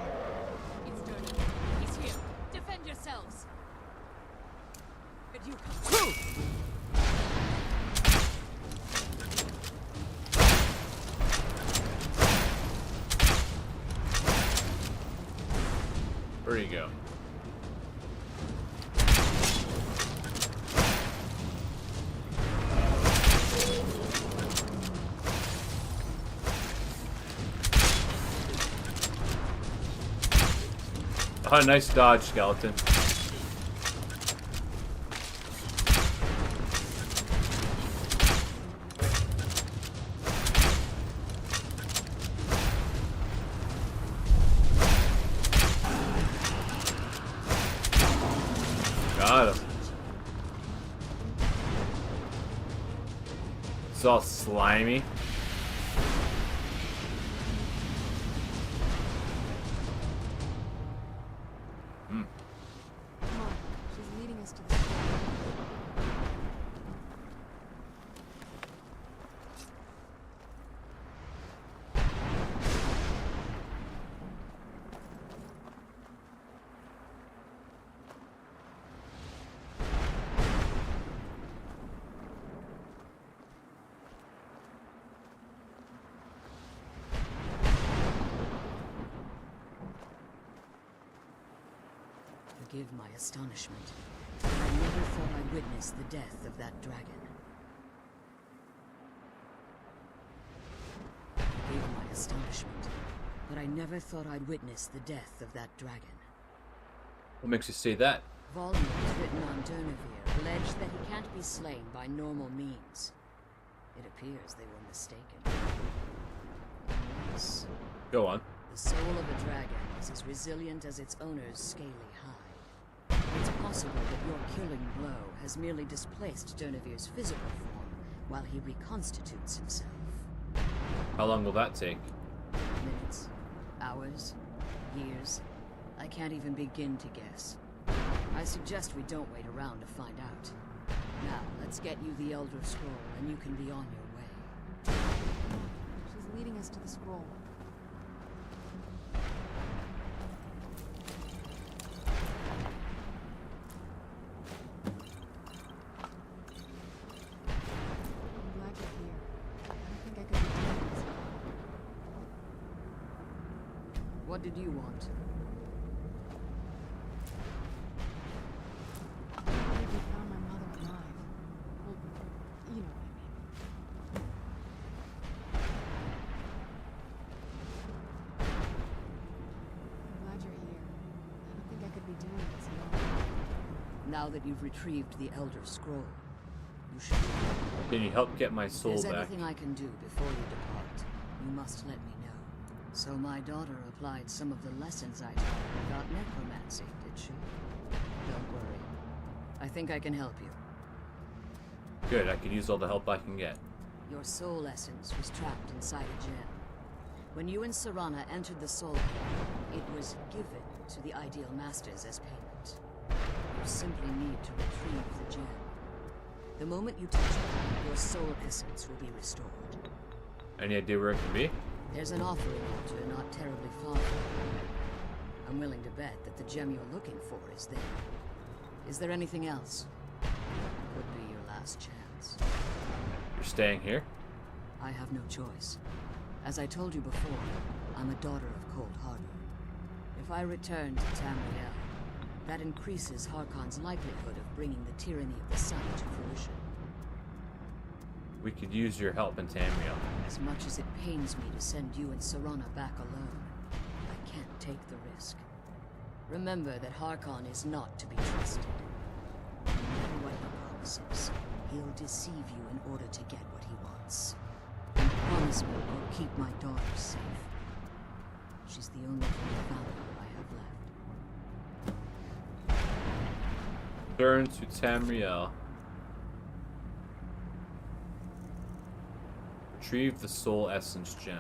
It's Durnevere. He's here. Defend yourselves. Could you come? Where do you go? Oh, nice dodge, skeleton. Got him. It's all slimy. Come on, she's leading us to the scroll. Forgive my astonishment. I never thought I'd witness the death of that dragon. Forgive my astonishment, but I never thought I'd witness the death of that dragon. What makes you say that? Volumes written on Durnevere allege that he can't be slain by normal means. It appears they were mistaken. Yes. Go on. The soul of a dragon is as resilient as its owner's scaly hide. It's possible that your killing blow has merely displaced Durnevere's physical form while he reconstitutes himself. How long will that take? Minutes, hours, years. I can't even begin to guess. I suggest we don't wait around to find out. Now, let's get you the Elder Scroll and you can be on your way. She's leading us to the scroll. I'm glad you're here. I don't think I could be doing this. What did you want? I believe we found my mother alive. Well, you know what I mean. I'm glad you're here. I don't think I could be doing this alone. Now that you've retrieved the Elder Scroll, you should. Can you help get my If soul there's back? anything I can do before you depart, you must let me know. So my daughter applied some of the lessons I taught her about necromancy, did she? Don't worry. I think I can help you. Good, I could use all the help I can get. Your soul essence was trapped inside a gem. When you and Serana entered the soul cave, it was given to the Ideal Masters as payment. You simply need to retrieve the gem. The moment you touch it, your soul essence will be restored. Any idea where it can be? There's an offering altar not terribly far from here. I'm willing to bet that the gem you're looking for is there. Is there anything else? Could be your last chance. You're staying here? I have no choice. As I told you before, I'm a daughter of Cold Harbor. If I return to Tamriel, that increases Harkon's likelihood of bringing the tyranny of the sun to fruition. We could use your help in Tamriel. As much as it pains me to send you and Serana back alone, I can't take the risk. Remember that Harkon is not to be trusted. No matter what he promises, he'll deceive you in order to get what he wants. And promise me you'll keep my daughter safe. She's the only thing of value I have left. Turn to Tamriel. Retrieve the soul essence gem.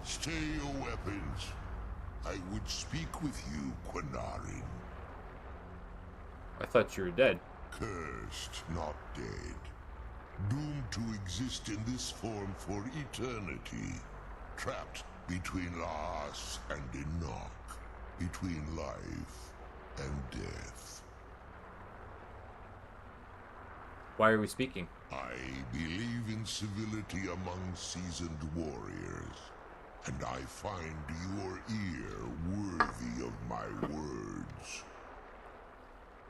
Stay your weapons. I would speak with you, Quinarin. I thought you were dead. Cursed, not dead. Doomed to exist in this form for eternity. Trapped between Laas and Enoch. Between life and death. Why are we speaking? I believe in civility among seasoned warriors. And I find your ear worthy of my words.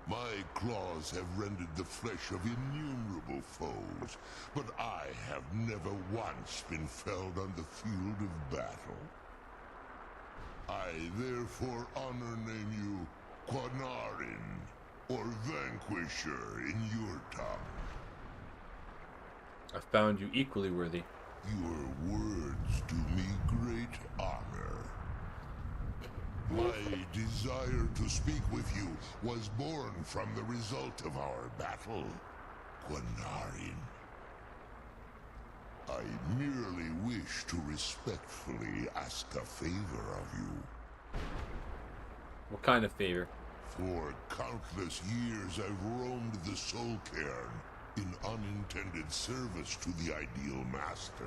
My claws have rended the flesh of innumerable foes, but I have never once been felled on the field of battle. I therefore honor name you Quinarin, or Vanquisher in your tongue. I found you equally worthy. Your words do me great honor. My desire to speak with you was born from the result of our battle, Quinarin. I merely wish to respectfully ask a favor of you. What kind of favor? For countless years I've roamed the Soul Cairn in unintended service to the Ideal Masters.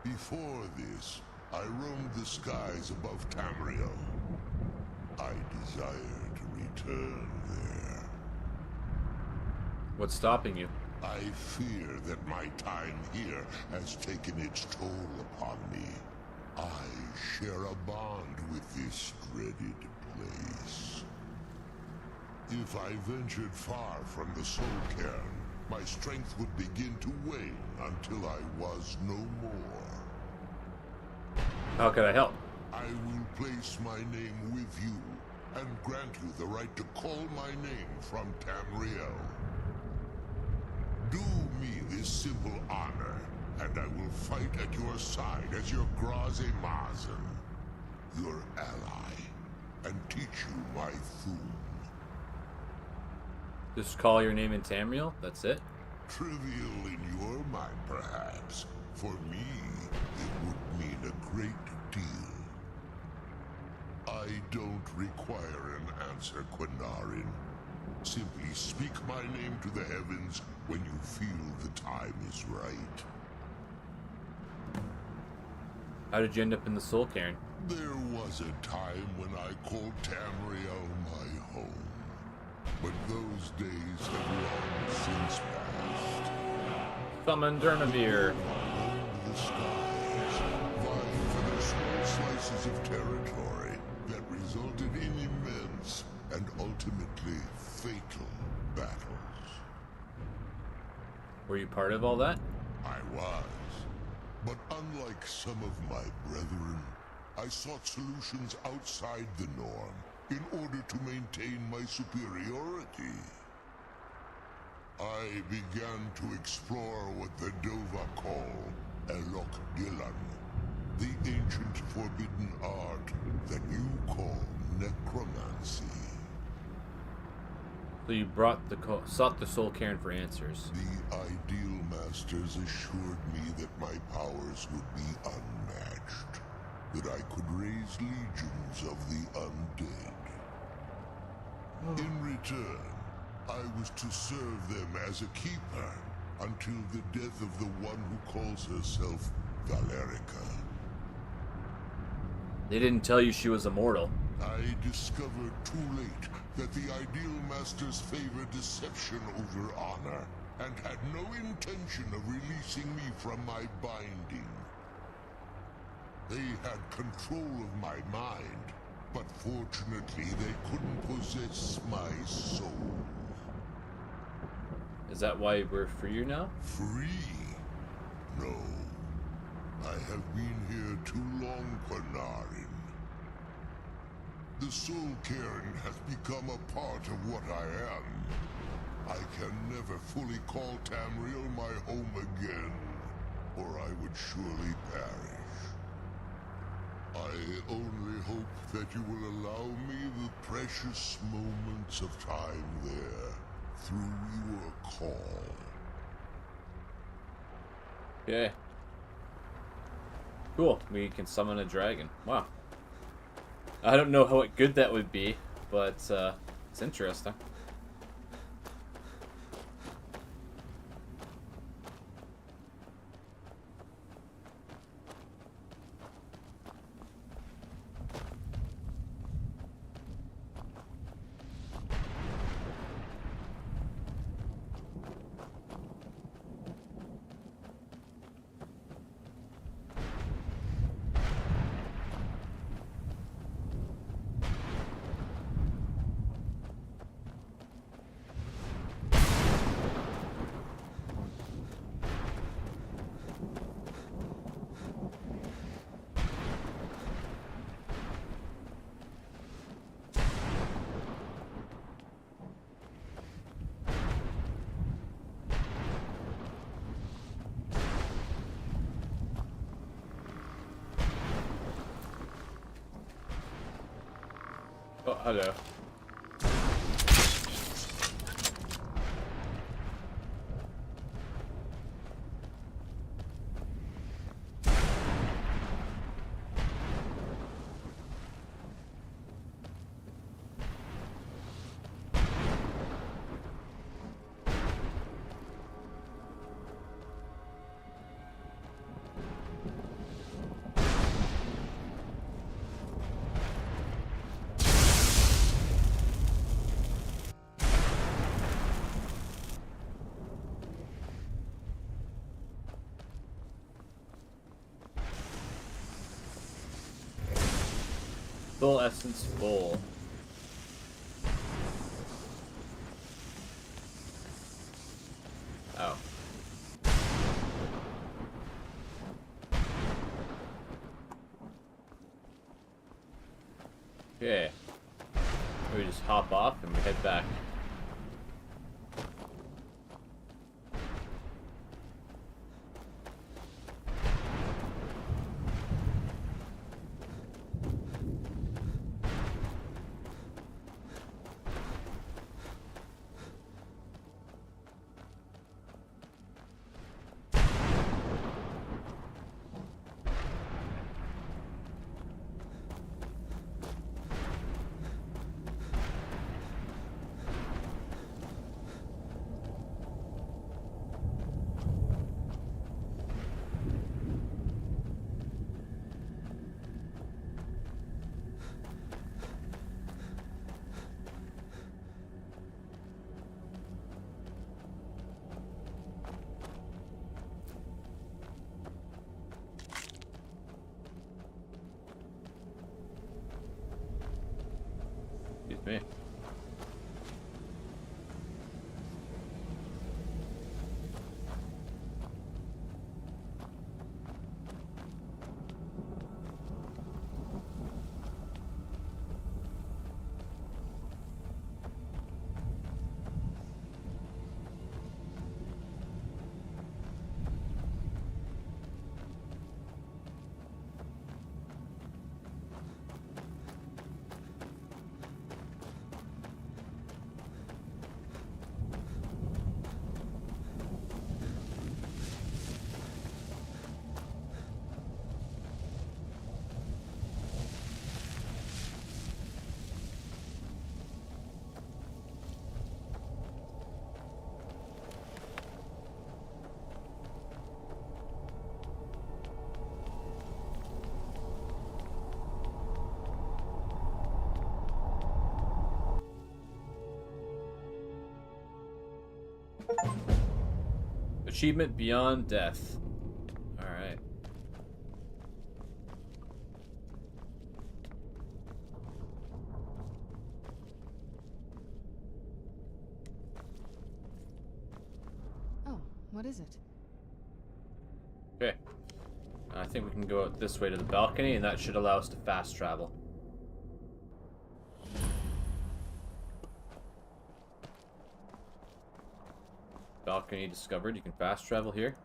Before this, I roamed the skies above Tamriel. I desire to return there. What's stopping you? I fear that my time here has taken its toll upon me. I share a bond with this dreaded place. If I ventured far from the Soul Cairn, my strength would begin to wane until I was no more. How can I help? I will place my name with you, and grant you the right to call my name from Tamriel. Do me this simple honor, and I will fight at your side as your Graze Mazen, your ally, and teach you my Thum. Just call your name in Tamriel? That's it? Trivial in your mind, perhaps. For me, it would mean a great deal. I don't require an answer, Quinarin. Simply speak my name to the heavens when you feel the time is right. How did you end up in the Soul Cairn? There was a time when I called Tamriel my home. But those days have long since passed. Summon Durnavir. The skies, vying for their small slices of territory that resulted in immense and ultimately fatal battles. Were you part of all that? I was. But unlike some of my brethren, I sought solutions outside the norm in order to maintain my superiority. I began to explore what the Dova call Elok Gillan, the ancient forbidden art that you call necromancy. So you sought the Soul Cairn for answers. The Ideal Masters assured me that my powers would be unmatched, that I could raise legions of the undead. In return, I was to serve them as a keeper until the death of the one who calls herself Valerica. They didn't tell you she was immortal. I discovered too late that the Ideal Masters favor deception over honor, and had no intention of releasing me from my binding. They had control of my mind, but fortunately they couldn't possess my soul. Is that why we're free now? Free? No. I have been here too long, Panarin. The Soul Cairn has become a part of what I am. I can never fully call Tamriel my home again, or I would surely perish. I only hope that you will allow me the precious moments of time there, through your call. Okay. Cool. We can summon a dragon. Wow. I don't know how good that would be, but it's interesting. Oh, hello. Full essence full. Oh. Okay. We just hop off and we head back. Excuse me. Achievement Beyond Death. Alright. Oh, what is it? Okay. I think we can go out this way to the balcony, and that should allow us to fast travel. Balcony discovered. You can fast travel here.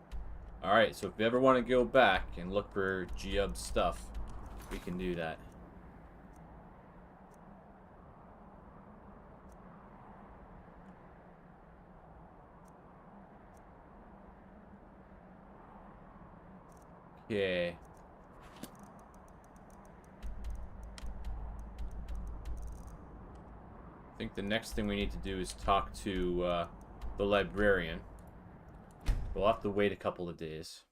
Alright, so if you ever want to go back and look for Giub's stuff, we can do that. Okay. I think the next thing we need to do is talk to the librarian. We'll have to wait a couple of days.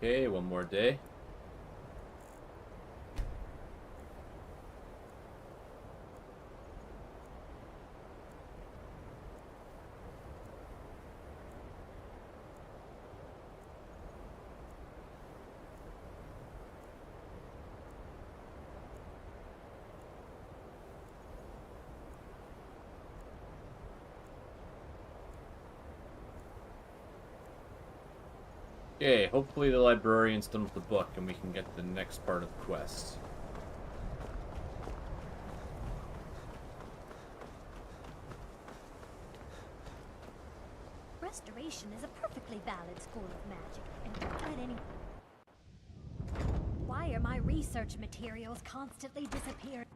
Okay, one more day. Okay, hopefully the librarian's done with the book and we can get to the next part of the quest. Restoration is a perfectly valid school of magic, and don't let any... Why are my research materials constantly disappearing?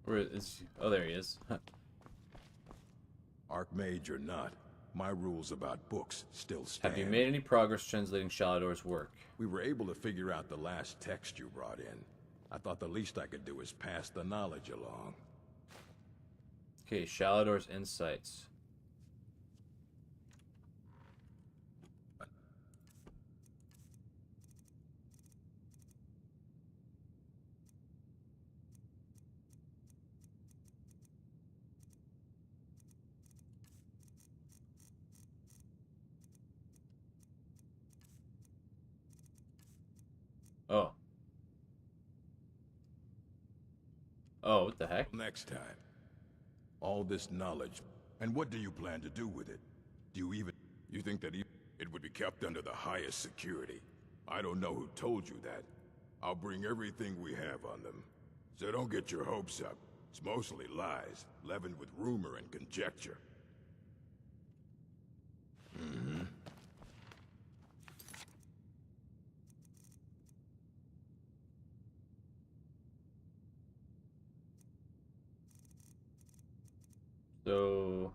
Where is... Oh, there he is. Archmage or not, my rules about books still stand. Have you made any progress translating Shalador's work? We were able to figure out the last text you brought in. I thought the least I could do is pass the knowledge along. Okay, Shalador's insights. Oh. Oh, what the heck? Next time. All this knowledge. And what do you plan to do with it? Do you even... You think that it would be kept under the highest security? I don't know who told you that. I'll bring everything we have on them. So don't get your hopes up. It's mostly lies, leavened with rumor and conjecture. Mm-hmm. So...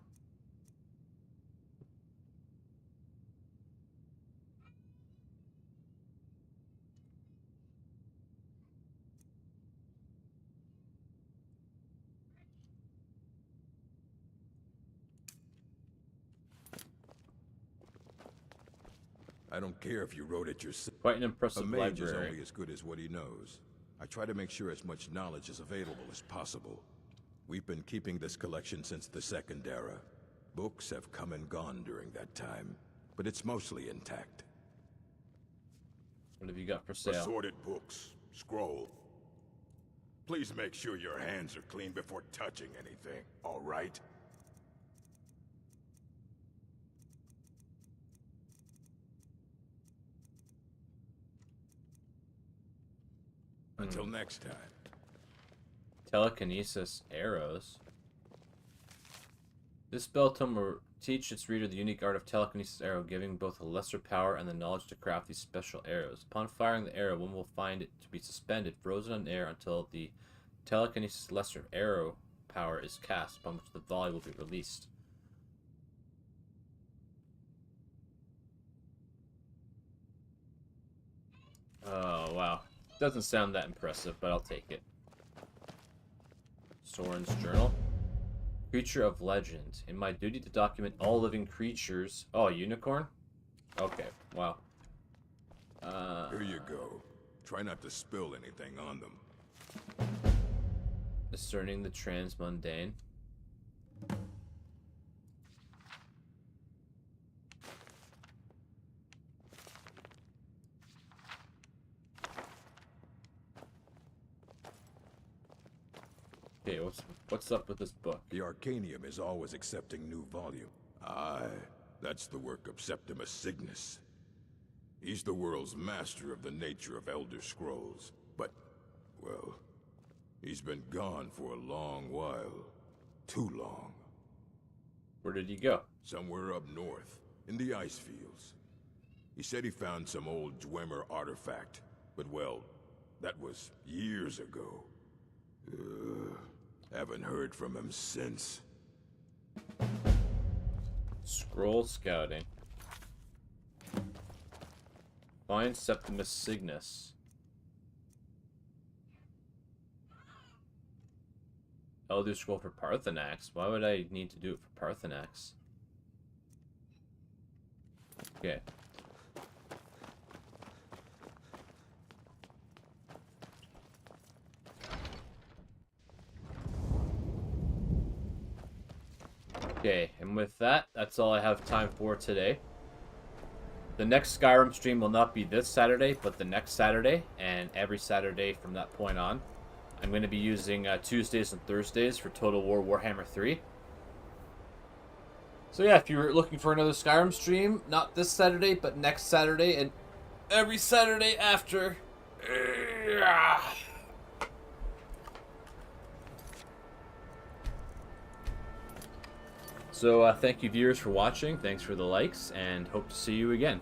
I don't care if you wrote it yourself. Quite an impressive A mage is library. only as good as what he knows. I try to make sure as much knowledge is available as possible. We've been keeping this collection since the Second Era. Books have come and gone during that time, but it's mostly intact. What have you got for sale? Assorted books, scroll. Please make sure your hands are clean before touching anything, all right? Until next time. Telekinesis arrows. This spell tome will teach its reader the unique art of telekinesis arrow, giving both a lesser power and the knowledge to craft these special arrows. Upon firing the arrow, one will find it to be suspended, frozen in air until the telekinesis lesser arrow power is cast, upon which the volley will be released. Oh, wow. Doesn't sound that impressive, but I'll take it. Soren's journal. Creature of legend. In my duty to document all living creatures. Oh, unicorn? Okay, wow. Here you go. Try not to spill anything on them. Discerning the transmundane. Okay, what's up with this book? The Arcanium is always accepting new volume. Aye, that's the work of Septimus Cygnus. He's the world's master of the nature of Elder Scrolls. But, well, he's been gone for a long while. Too long. Where did he go? Somewhere up north, in the ice fields. He said he found some old Dwemer artifact, but well, that was years ago. Haven't heard from him since. Scroll scouting. Find Septimus Cygnus. Elder Scroll for Parthenax. Why would I need to do it for Parthenax? Okay. Okay, and with that, that's all I have time for today. The next Skyrim stream will not be this Saturday, but the next Saturday, and every Saturday from that point on. I'm going to be using Tuesdays and Thursdays for Total War Warhammer 3. So yeah, if you're looking for another Skyrim stream, not this Saturday, but next Saturday, and every Saturday after. So thank you viewers for watching, thanks for the likes, and hope to see you again.